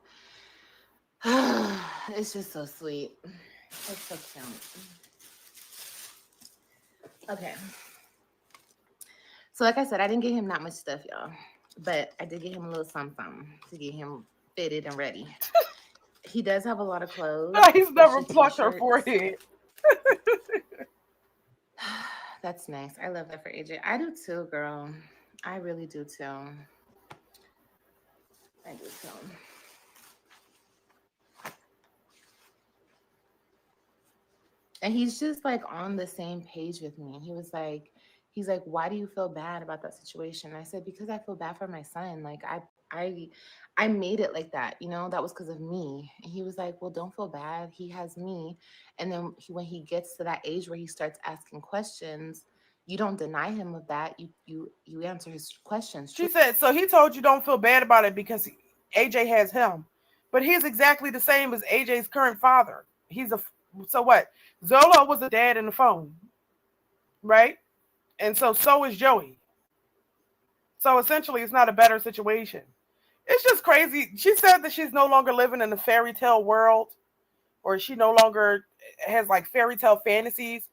it's just so sweet. It's so cute. Okay. So like I said, I didn't get him that much stuff, y'all. But I did get him a little something to get him fitted and ready. He does have a lot of clothes. He's never plucked her forehead. That's nice. I love that for AJ. I do too, girl. I really do too. I do too. And he's just like on the same page with me. He's like, why do you feel bad about that situation? And I said, because I feel bad for my son. Like, I made it like that, you know, that was because of me. And he was like, well, don't feel bad. He has me. And then when he gets to that age where he starts asking questions, you don't deny him of that. You answer his questions. She said, so he told you don't feel bad about it because AJ has him. But he's exactly the same as AJ's current father. So what? Zolo was a dad in the phone, right? And so is Joey. So essentially, it's not a better situation. It's just crazy. She said that she's no longer living in a fairy tale world, or she no longer has like fairy tale fantasies.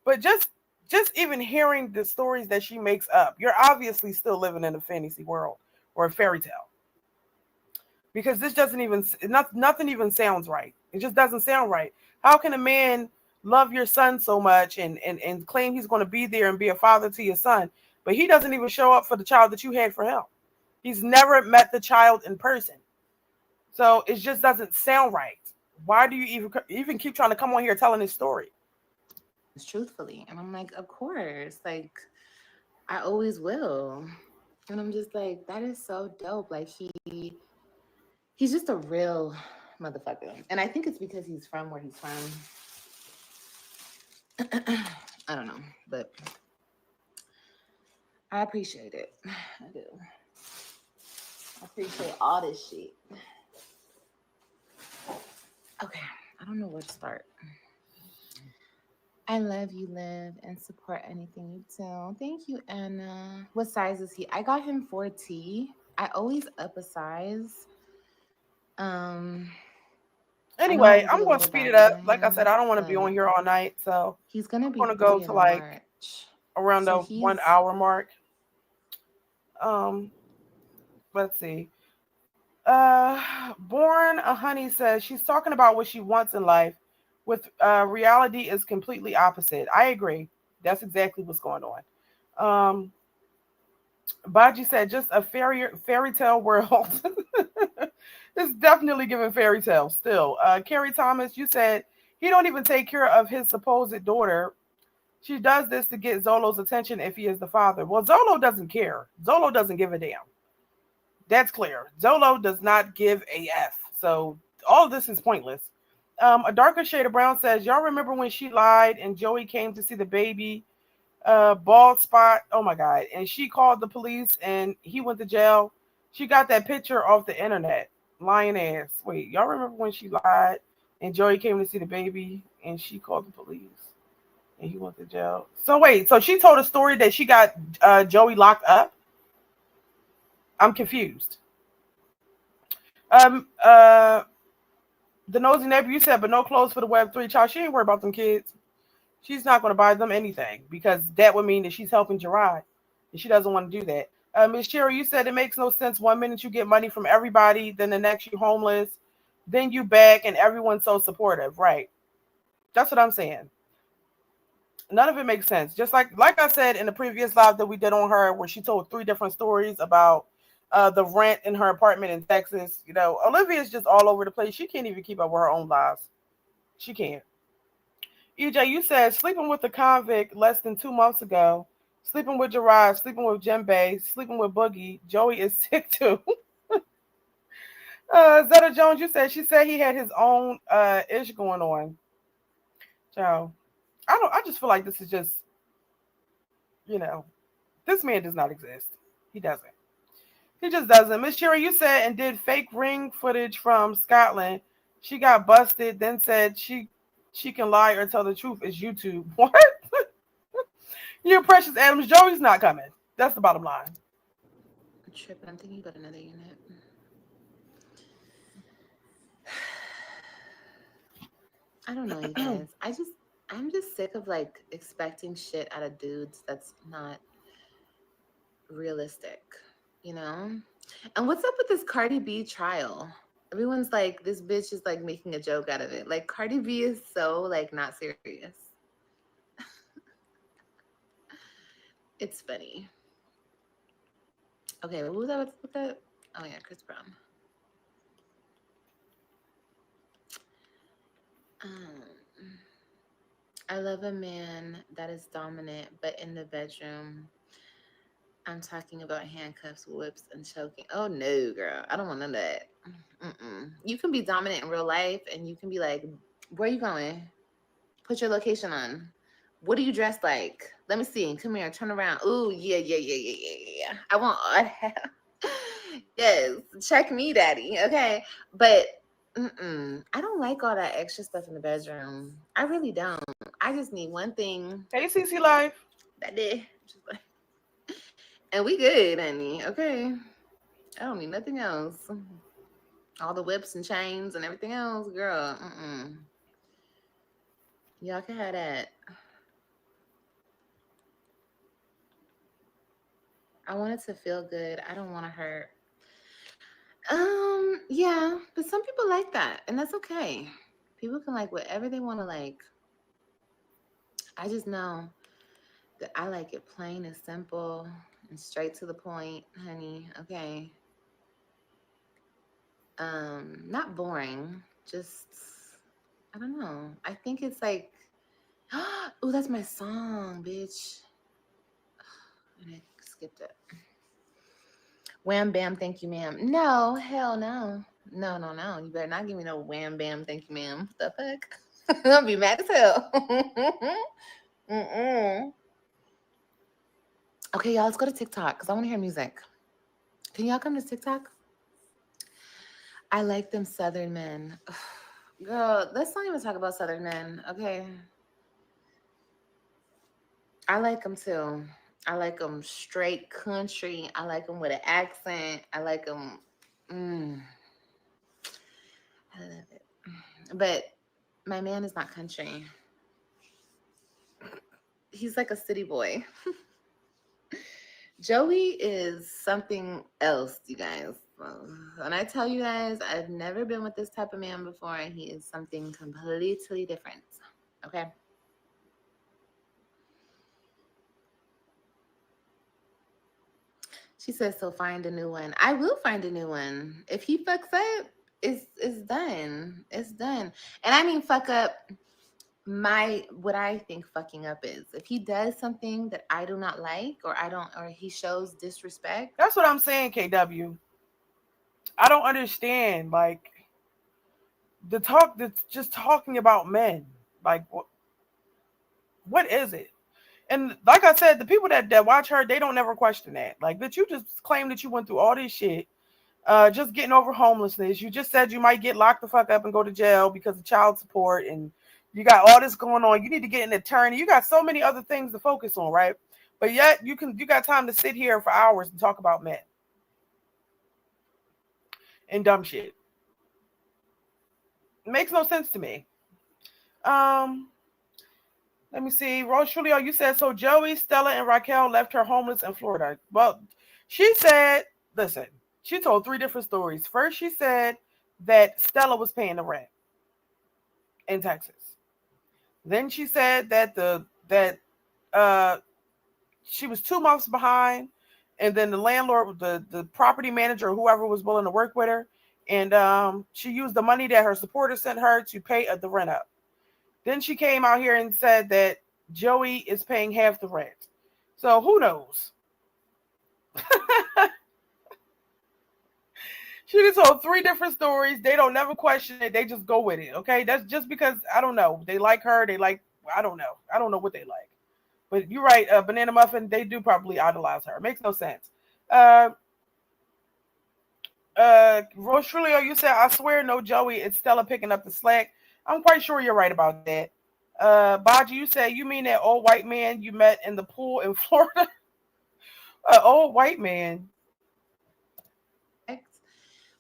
But just even hearing the stories that she makes up, you're obviously still living in a fantasy world or a fairy tale. Because this doesn't even nothing even sounds right. It just doesn't sound right. How can a man love your son so much and claim he's going to be there and be a father to your son, but he doesn't even show up for the child that you had for him? He's never met the child in person. So it just doesn't sound right. Why do you even keep trying to come on here telling this story? Truthfully. And I'm like, of course. Like, I always will. And I'm just like, that is so dope. Like he's just a real motherfucker. And I think it's because he's from where he's from. I don't know, but I appreciate it. I do. I appreciate all this shit. Okay, I don't know where to start. I love you, Liv, and support anything you do. Thank you, Anna. What size is he? I got him 4T. I always up a size. I know I'm Anyway, gonna be I'm a going to little speed it baggy up. on Like I said, him, I don't want to be on but here all night, so he's gonna I'm be going to go 3 to in like March. around So the he's 1 hour mark. Um, let's see. Born a Honey says she's talking about what she wants in life. With reality is completely opposite. I agree. That's exactly what's going on. Baji said just a fairy tale world. It's definitely giving fairy tale still. Carrie Thomas, you said he don't even take care of his supposed daughter. She does this to get Zolo's attention if he is the father. Well, Zolo doesn't care. Zolo doesn't give a damn. That's clear. Zolo does not give a F. So all of this is pointless. A darker shade of brown says, y'all remember when she lied and Joey came to see the baby? Bald spot. Oh my God. And she called the police and he went to jail. She got that picture off the internet. Lying ass. Wait, y'all remember when she lied and Joey came to see the baby and she called the police and he went to jail? So wait, so she told a story that she got Joey locked up? I'm confused. Um, uh, the nosy neighbor, you said, but no clothes for the Web3 child. She ain't worried about them kids. She's not going to buy them anything because that would mean that she's helping Gerard, and she doesn't want to do that. Miss Cherry, you said it makes no sense. 1 minute you get money from everybody, then the next you homeless, then you back, and everyone's so supportive. Right? That's what I'm saying. None of it makes sense. Just like I said in the previous live that we did on her, where she told 3 different stories about the rent in her apartment in Texas. You know, Olivia's just all over the place. She can't even keep up with her own lives. She can't. EJ, you said sleeping with a convict less than 2 months ago, sleeping with Gerard, sleeping with Jembe, sleeping with Boogie. Joey is sick too. Zeta Jones, you said she said he had his own ish going on. So I just feel like this is just, you know, this man does not exist. He doesn't. He just doesn't. Miss Cherry, you said and did fake ring footage from Scotland. She got busted, then said she can lie or tell the truth. It's YouTube. What? You're Precious Adams. Joey's not coming. That's the bottom line. I'm tripping. I'm thinking about another unit. I don't know, you guys. I'm just sick of like expecting shit out of dudes that's not realistic, you know? And what's up with this Cardi B trial? Everyone's like, this bitch is like making a joke out of it. Like Cardi B is so like not serious. It's funny. Okay, what was I about to look at? Oh yeah, Chris Brown. Um, I love a man that is dominant, but in the bedroom, I'm talking about handcuffs, whips, and choking. Oh no, girl, I don't want none of that. You can be dominant in real life, and you can be like, "Where are you going? Put your location on. What are you dressed like? Let me see. Come here. Turn around. Ooh, yeah, yeah, yeah, yeah, yeah, yeah. I want all that. Yes, check me, daddy. Okay, but I don't like all that extra stuff in the bedroom. I really don't. I just need one thing. Hey, CC Life. That day, and we good, honey. Okay, I don't need nothing else. All the whips and chains and everything else, girl. Y'all can have that. I want it to feel good. I don't want to hurt. Yeah, but some people like that, and that's okay. People can like whatever they want to like. I just know that I like it plain and simple and straight to the point, honey. Okay. Not boring. Just I don't know. I think it's like, oh, that's my song, bitch. And I skipped it. Wham bam, thank you, ma'am. No, hell no. No, no, no. You better not give me no wham bam, thank you, ma'am. What the fuck? I'll be mad as hell. Mm-mm. Okay, y'all, let's go to TikTok because I want to hear music. Can y'all come to TikTok? I like them Southern men. Girl, let's not even talk about Southern men, okay? I like them too. I like them straight country. I like them with an accent. I like them. I love it. But my man is not country. He's like a city boy. Joey is something else, you guys. When I tell you guys, I've never been with this type of man before, and he is something completely different. Okay. She says, so find a new one. I will find a new one. If he fucks up, it's done. It's done. And I mean fuck up what I think fucking up is. If he does something that I do not like or he shows disrespect. That's what I'm saying, KW. I don't understand. Like that's just talking about men. Like what is it? And like I said, the people that watch her, they don't never question that. Like that you just claim that you went through all this shit, just getting over homelessness. You just said you might get locked the fuck up and go to jail because of child support, and you got all this going on. You need to get an attorney. You got so many other things to focus on, right? But yet you got time to sit here for hours and talk about men and dumb shit. It makes no sense to me. Um, Let me see. Rose Julio, you said so. Joey, Stella, and Raquel left her homeless in Florida. Well, she said, listen, she told three different stories. First, she said that Stella was paying the rent in Texas. Then she said that uh she was 2 months behind, and then the landlord, the property manager, or whoever was willing to work with her, and she used the money that her supporter sent her to pay the rent up. Then she came out here and said that Joey is paying half the rent. So who knows? She just told three different stories. They don't never question it. They just go with it. Okay. That's just because I don't know. They like her. They like, I don't know. I don't know what they like. But you're right. Banana Muffin, they do probably idolize her. It makes no sense. Uh Rochulio, you said, I swear no Joey, it's Stella picking up the slack. I'm quite sure you're right about that. Baji, you said, you mean that old white man you met in the pool in Florida? Old white man.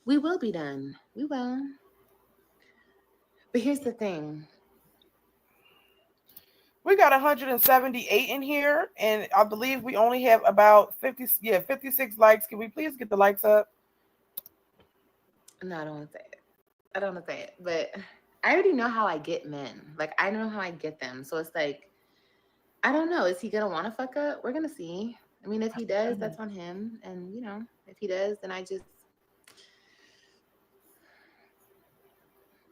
We will be done. We will. But here's the thing. We got 178 in here, and I believe we only have about 56 likes. Can we please get the likes up? No, I don't want to say it. I don't want to say it. But I already know how I get men. Like, I know how I get them. So it's like, I don't know. Is he going to want to fuck up? We're going to see. I mean, if he does, that's on him. And, if he does, then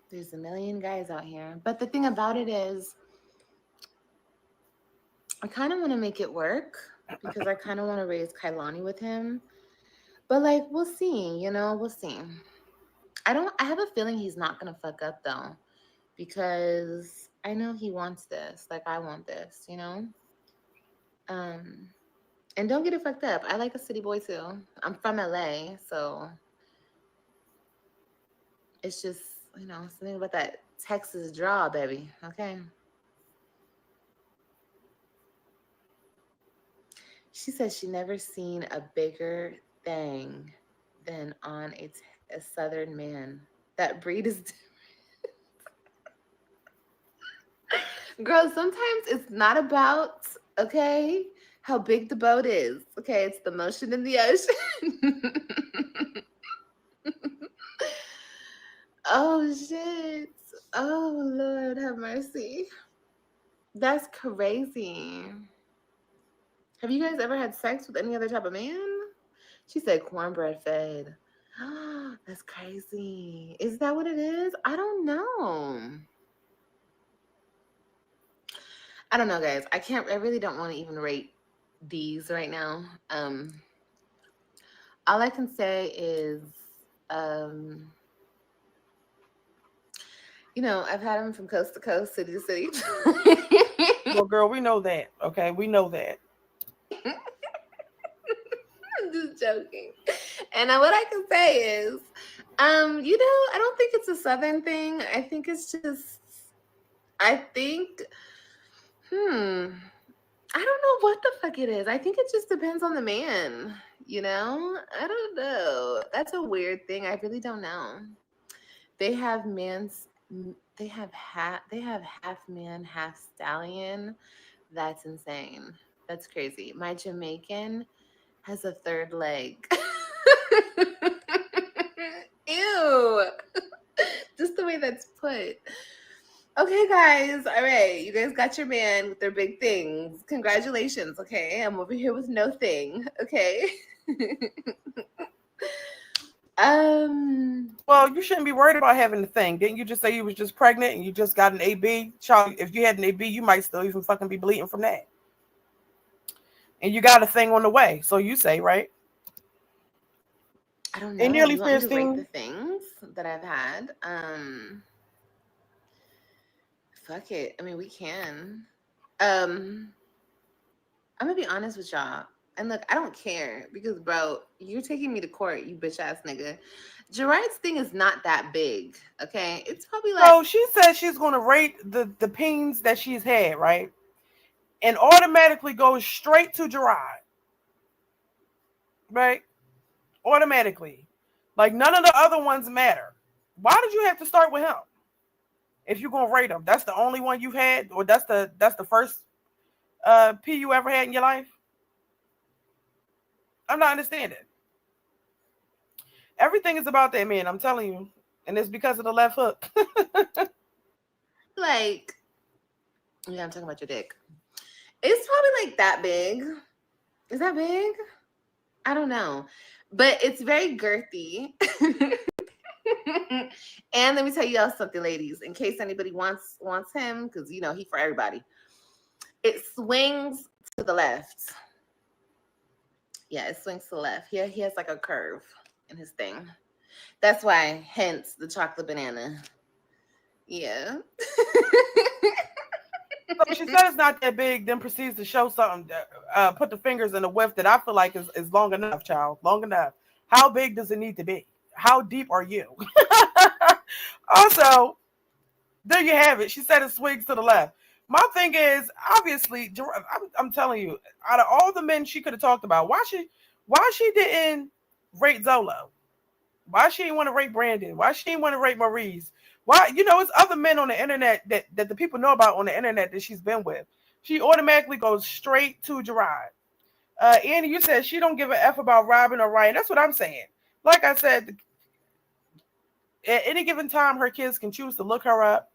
there's a million guys out here. But the thing about it is, I kind of want to make it work because I kind of want to raise Kailani with him. But, like, we'll see, we'll see. I have a feeling he's not going to fuck up, though, because I know he wants this. Like, I want this, And don't get it fucked up. I like a city boy, too. I'm from LA, so it's just, something about that Texas draw, baby, okay? She says she never seen a bigger thing than on a Southern man. That breed is girl, sometimes it's not about, okay? how big the boat is. Okay, it's the motion in the ocean. Oh shit. Oh Lord, have mercy. That's crazy. Have you guys ever had sex with any other type of man? She said cornbread fed. That's crazy. Is that what it is? I don't know. I don't know, guys. I really don't want to even rate these right now. All I can say is, I've had them from coast to coast, city to city. Well, girl, we know that. Okay, we know that. I'm just joking. And what I can say is, I don't think it's a Southern thing. I think it's just, I think, I don't know what the fuck it is. I think it just depends on the man, I don't know. That's a weird thing. I really don't know. They have half man, half stallion. That's insane. That's crazy. My Jamaican has a third leg. Ew. Just the way that's put. Okay, guys. All right. You guys got your man with their big things. Congratulations. Okay. I'm over here with no thing. Okay. Well, you shouldn't be worried about having the thing. Didn't you just say you was just pregnant and you just got an AB? Child, if you had an AB, you might still even fucking be bleeding from that. And you got a thing on the way. So you say, right? I don't know. And nearly You want me to rate 15. the things that I've had? Fuck it. I mean, we can. I'm gonna be honest with y'all. And look, I don't care because, bro, you're taking me to court, you bitch ass nigga. Gerard's thing is not that big, okay? It's probably like. So she says she's going to rate the pains that she's had, right? And automatically goes straight to Gerard. Right? Automatically. Like none of the other ones matter. Why did you have to start with him? If you're going to rate him, that's the only one you've had, or that's the first P you ever had in your life? I'm not understanding. Everything is about that man, I'm telling you. And it's because of the left hook. Like, yeah, I'm talking about your dick. It's probably like that big. Is that big? I don't know. But it's very girthy. And let me tell you all something, ladies, in case anybody wants him, because he for everybody. It swings to the left. Yeah, it swings to the left. He has like a curve in his thing. That's why, hence the chocolate banana. Yeah. So she said it's not that big, then proceeds to show something, put the fingers in a width that I feel like is long enough, child. Long enough. How big does it need to be? How deep are you? Also, there you have it. She said it swings to the left. My thing is, obviously, I'm telling you, out of all the men she could have talked about, why she didn't rate Zolo? Why she didn't want to rate Brandon? Why she didn't want to rate Maurice? Why, it's other men on the internet that the people know about on the internet that she's been with. She automatically goes straight to Gerard. Andy, you said she don't give a F about Robin or Ryan. That's what I'm saying. Like I said, at any given time, her kids can choose to look her up,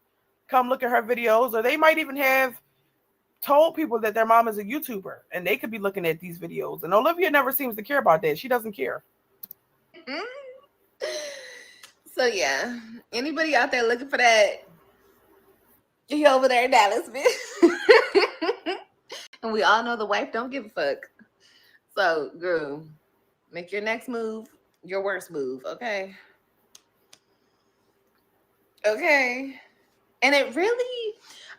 come look at her videos, or they might even have told people that their mom is a YouTuber, and they could be looking at these videos. And Olivia never seems to care about that. She doesn't care. So yeah, anybody out there looking for that? You over there in Dallas, bitch. And we all know the wife don't give a fuck. So, girl, make your next move your worst move, okay? Okay. And it really,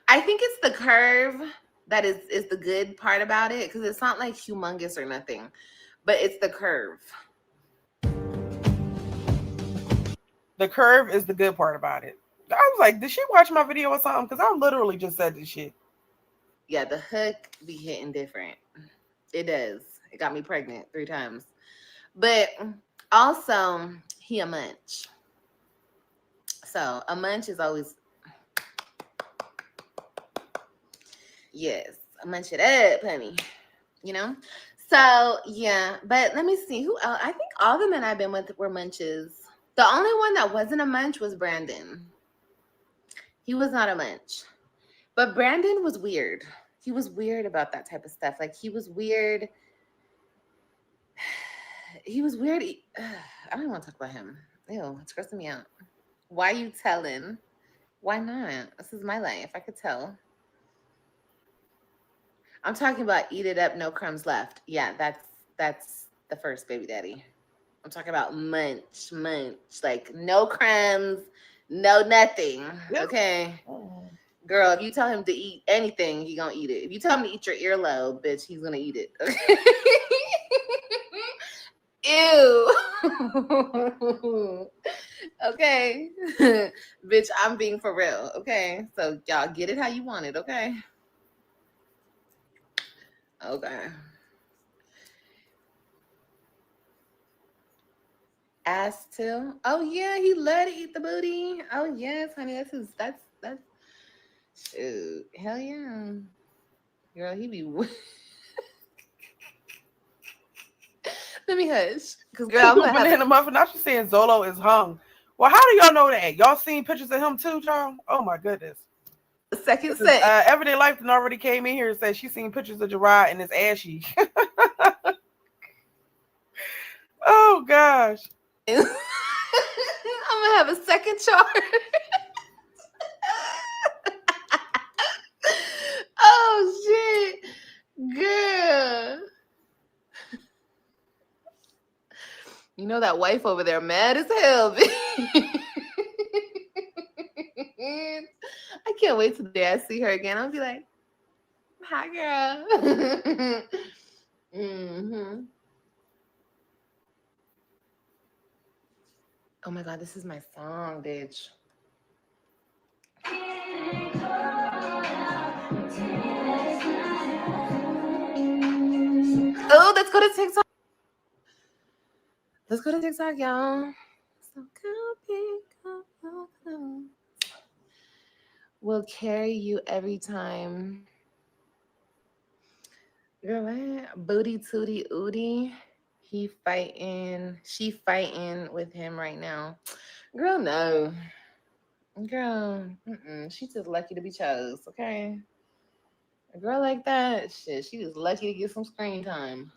I think it's the curve that is the good part about it, because it's not like humongous or nothing, but it's the curve. The curve is the good part about it. I was like, did she watch my video or something? Because I literally just said this shit. Yeah, the hook be hitting different. It does. It got me pregnant 3 times. But also, he a munch. So a munch is always, yes, a munch it up, honey. you know? So, yeah. But let me see. Who else? I think all the men I've been with were munches. The only one that wasn't a munch was Brandon. He was not a munch. But Brandon was weird. He was weird about that type of stuff. Like, he was weird. He was weird. I don't want to talk about him. Ew, it's grossing me out. Why you telling? Why not? This is my life. I could tell. I'm talking about eat it up, no crumbs left. Yeah, that's the first baby daddy. I'm talking about munch, like no crumbs, no nothing. Yep. Okay. Girl, if you tell him to eat anything, he gonna eat it. If you tell him to eat your earlobe, bitch, he's gonna eat it. Ew. Okay. Bitch, I'm being for real. Okay. So y'all get it how you want it, okay? Okay. Ass too. Oh yeah, he love to eat the booty. Oh yes, honey. That's shoot. Hell yeah. Girl, he be let me hush. Cause girl, I'm gonna have banana muffin. Now she's saying Zolo is hung. Well, how do y'all know that? Y'all seen pictures of him too, y'all? Oh my goodness. a second set. Everyday Life already came in here and said she's seen pictures of Gerard and his ashy. Oh gosh. I'm gonna have a second chart. Oh shit, girl. You know that wife over there mad as hell, bitch. I can't wait till the day I see her again. I'll be like, hi, girl. Mm-hmm. Oh my God, this is my song, bitch. Oh, let's go to TikTok. Let's go to TikTok, y'all. So will carry you every time. Girl, what? Booty tootie ootie. She fighting with him right now. Girl, no. Girl, she's just lucky to be chose, okay? A girl like that, shit, she just lucky to get some screen time.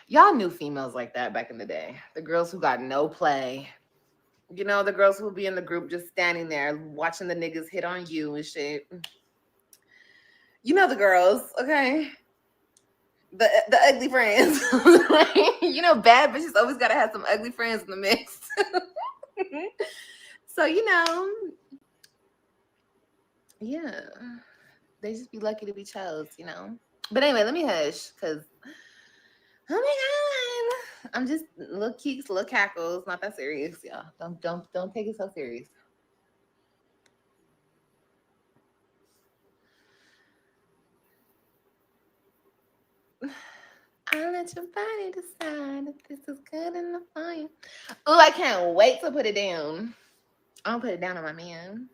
Y'all knew females like that back in the day. The girls who got no play. You know, the girls who would be in the group just standing there watching the niggas hit on you and shit. You know the girls, okay? The ugly friends. You know, bad bitches always gotta have some ugly friends in the mix. So, you know, yeah. They just be lucky to be chose, you know. But anyway, let me hush, because oh my God. I'm just little keeks, little cackles, not that serious, y'all. Don't take it so serious. I'll let your body decide if this is good enough for you. Oh, I can't wait to put it down. I'll put it down on my man.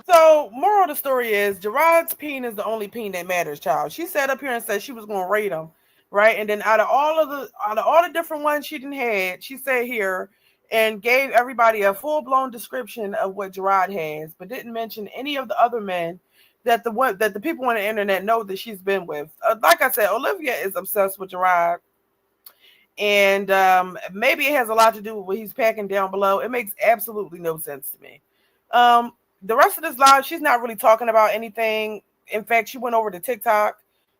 So, moral of the story is Gerard's peen is the only peen that matters, child. She sat up here and said she was going to rate him, right? And then out of all the different ones she didn't had, she sat here and gave everybody a full blown description of what Gerard has, but didn't mention any of the other men that the people on the internet know that she's been with. Like I said, Olivia is obsessed with Gerard. And maybe it has a lot to do with what he's packing down below. It makes absolutely no sense to me. The rest of this live, she's not really talking about anything. In fact, she went over to TikTok.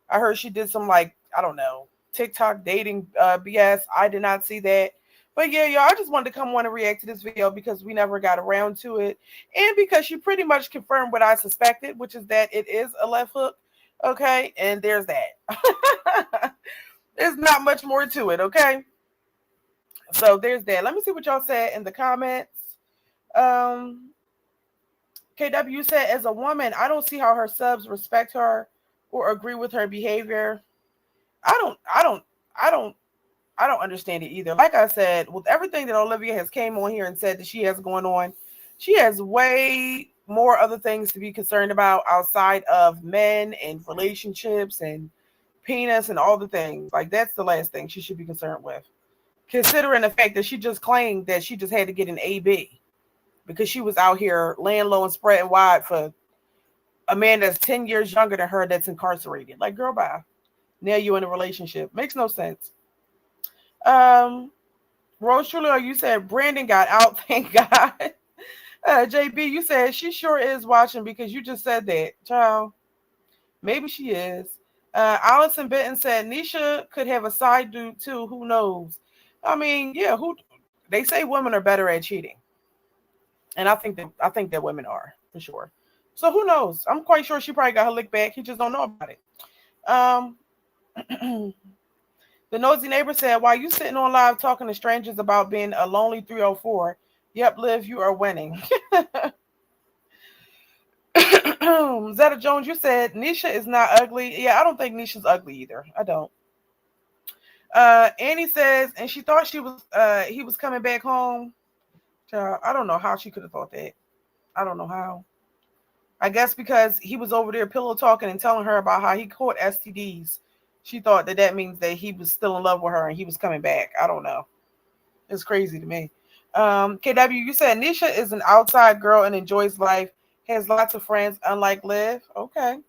I heard she did some, like, I don't know, TikTok dating BS. I did not see that. But yeah, y'all, I just wanted to come on and react to this video because we never got around to it. And because she pretty much confirmed what I suspected, which is that it is a left hook. Okay, and there's that. There's not much more to it, okay? So there's that. Let me see what y'all said in the comments. KW said, as a woman, I don't see how her subs respect her or agree with her behavior. I don't understand it either. Like I said, with everything that Olivia has came on here and said that she has going on, she has way more other things to be concerned about outside of men and relationships and penis and all the things. Like, that's the last thing she should be concerned with. Considering the fact that she just claimed that she just had to get an AB because she was out here laying low and spreading wide for a man that's 10 years younger than her that's incarcerated. Like, girl, bye. Now you in a relationship. Makes no sense. Rose Trulio, you said Brandon got out. Thank God. JB, you said she sure is watching because you just said that. Child, maybe she is. Allison Benton said Nisha could have a side dude too. Who knows? I mean, yeah, they say women are better at cheating. And I think that women are, for sure. So who knows? I'm quite sure she probably got her lick back. He just don't know about it. The nosy neighbor said, "Why you sitting on live talking to strangers about being a lonely 304? Yep, Liv, you are winning." Zeta Jones, you said Nisha is not ugly. Yeah, I don't think Nisha's ugly either. I don't. Annie says, and she thought he was coming back home. I don't know how she could have thought that. I don't know how. I guess because he was over there pillow talking and telling her about how he caught STDs. She thought that means that he was still in love with her and he was coming back. I don't know. It's crazy to me. KW, you said Nisha is an outside girl and enjoys life, has lots of friends, unlike Liv. Okay.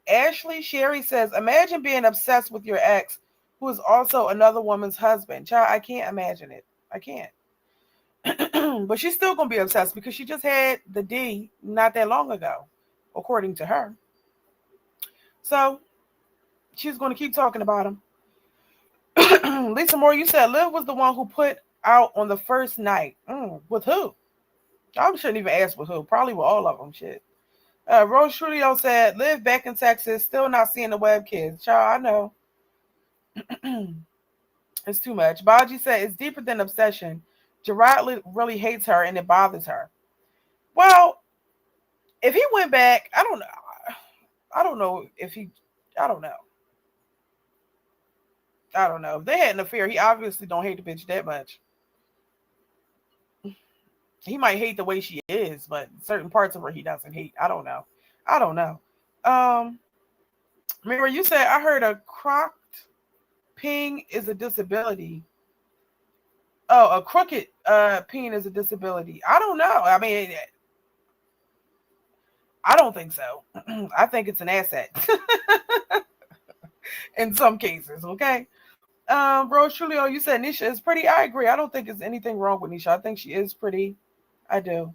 Ashley Sherry says, imagine being obsessed with your ex, who is also another woman's husband. Child, I can't imagine it. I can't. But she's still going to be obsessed because she just had the D not that long ago, according to her. So she's going to keep talking about him. Lisa Moore, you said Liv was the one who put out on the first night. With who? I shouldn't even ask with who. Probably with all of them. Shit. Rose Trulio said, Liv back in Texas, still not seeing the web kids. Child, I know. It's too much. Baji said, it's deeper than obsession. Gerard really hates her and it bothers her. Well, if he went back, I don't know. I don't know. If they had an affair, he obviously don't hate the bitch that much. He might hate the way she is, but certain parts of her he doesn't hate. I don't know. Mira, you said, I heard a crocked ping is a disability. Oh, a crooked peen is a disability. I don't know. I mean, I don't think so. I think it's an asset. In some cases, okay? Rose Trulio, you said Nisha is pretty. I agree. I don't think there's anything wrong with Nisha. I think she is pretty. I do.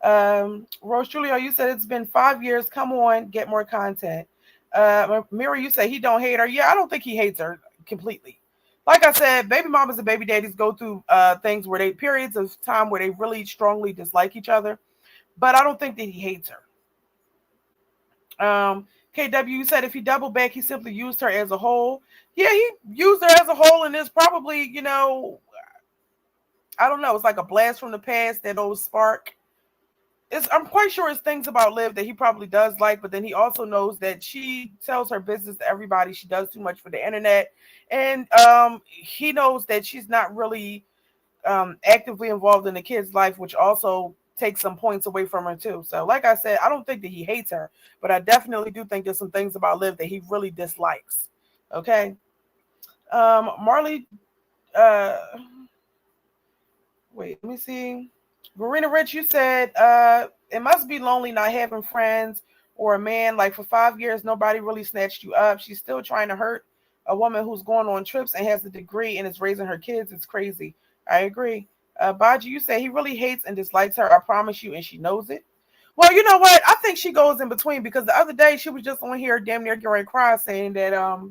Rose Trulio, you said it's been 5 years. Come on, get more content. Mira, you say he don't hate her. Yeah, I don't think he hates her completely. Like I said, baby mamas and baby daddies go through things where they periods of time where they really strongly dislike each other. But I don't think that he hates her. KW, you said if he doubled back, he simply used her as a whole. Yeah, he used her as a whole, and there's probably, I don't know, it's like a blast from the past, that old spark. I'm quite sure it's things about Liv that he probably does like, but then he also knows that she tells her business to everybody. She does too much for the internet. And he knows that she's not really actively involved in the kid's life, which also takes some points away from her too. So like I said, I don't think that he hates her, but I definitely do think there's some things about Liv that he really dislikes. Okay. Marley, wait, let me see. Marina Rich, you said it must be lonely not having friends or a man. Like for 5 years, nobody really snatched you up. She's still trying to hurt a woman who's going on trips and has a degree and is raising her kids. It's crazy. I agree. Baji, you say he really hates and dislikes her. I promise you, and she knows it. Well, you know what? I think she goes in between because the other day she was just on here damn near getting cry saying that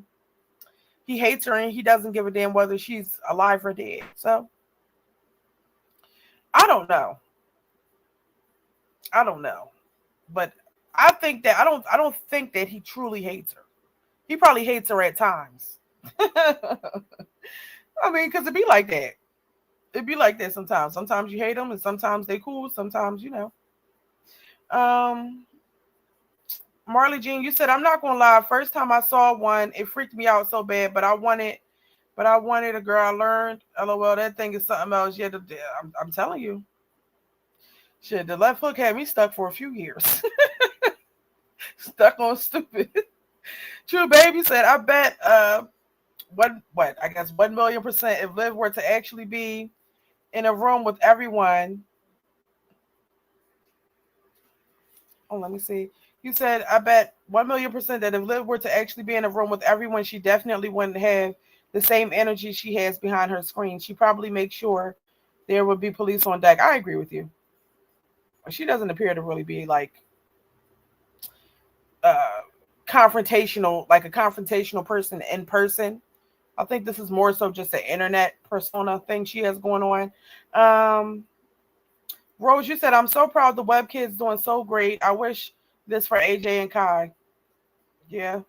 he hates her and he doesn't give a damn whether she's alive or dead. So I don't know. But I think that I don't think that he truly hates her. He probably hates her at times. I mean, because it'd be like that. It'd be like that sometimes. Sometimes you hate them and sometimes they cool. Sometimes, Marley Jean, you said, I'm not gonna lie. First time I saw one, it freaked me out so bad, but I wanted a girl. I learned. LOL, that thing is something else. Yeah, I'm telling you. Shit, the left hook had me stuck for a few years. Stuck on stupid. True Baby said, I bet I guess 1,000,000% if Liv were to actually be in a room with everyone. Oh, let me see. You said, I bet 1,000,000% that if Liv were to actually be in a room with everyone, she definitely wouldn't have the same energy she has behind her screen. She probably makes sure there would be police on deck. I agree with you. She doesn't appear to really be like confrontational, like a confrontational person in person. I think this is more so just an internet persona thing she has going on. Rose, you said, I'm so proud the web kids doing so great. I wish this for AJ and Kai. Yeah.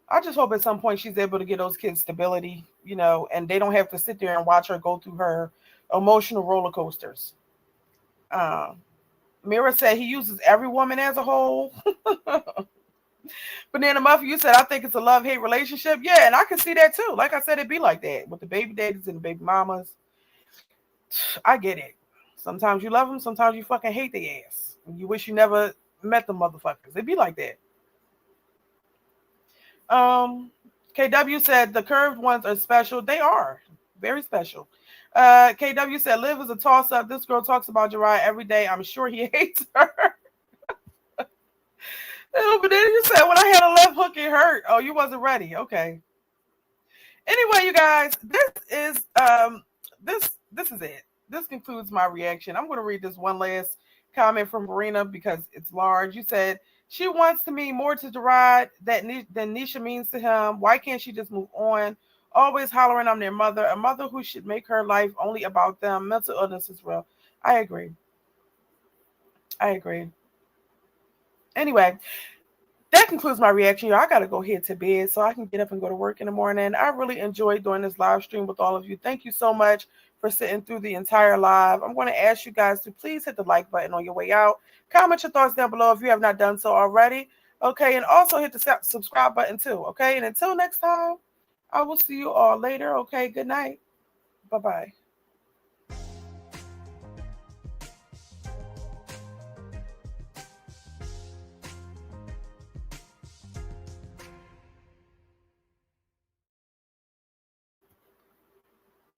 I just hope at some point she's able to get those kids stability, and they don't have to sit there and watch her go through her emotional roller coasters. Mira said he uses every woman as a whole. Banana Muffin, you said, I think it's a love-hate relationship. Yeah, and I can see that too. Like I said, it'd be like that with the baby daddies and the baby mamas. I get it. Sometimes you love them, sometimes you fucking hate their ass. You wish you never met the motherfuckers. It'd be like that. KW said the curved ones are special. They are very special. KW said Liv is a toss-up. This girl talks about Jariah every day. I'm sure he hates her. But then you said when I had a left hook, it hurt. Oh, you wasn't ready. Okay. Anyway, you guys, this is it. This concludes my reaction. I'm going to read this one last comment from Marina because it's large. You said she wants to mean more to Gerard than Nisha means to him. Why can't she just move on? Always hollering on their mother, a mother who should make her life only about them. Mental illness is real. I agree. Anyway, that concludes my reaction. Y'all, I got to go head to bed so I can get up and go to work in the morning. I really enjoyed doing this live stream with all of you. Thank you so much for sitting through the entire live. I'm going to ask you guys to please hit the like button on your way out. Comment your thoughts down below if you have not done so already. Okay, and also hit the subscribe button too. Okay, and until next time, I will see you all later. Okay, good night. Bye-bye.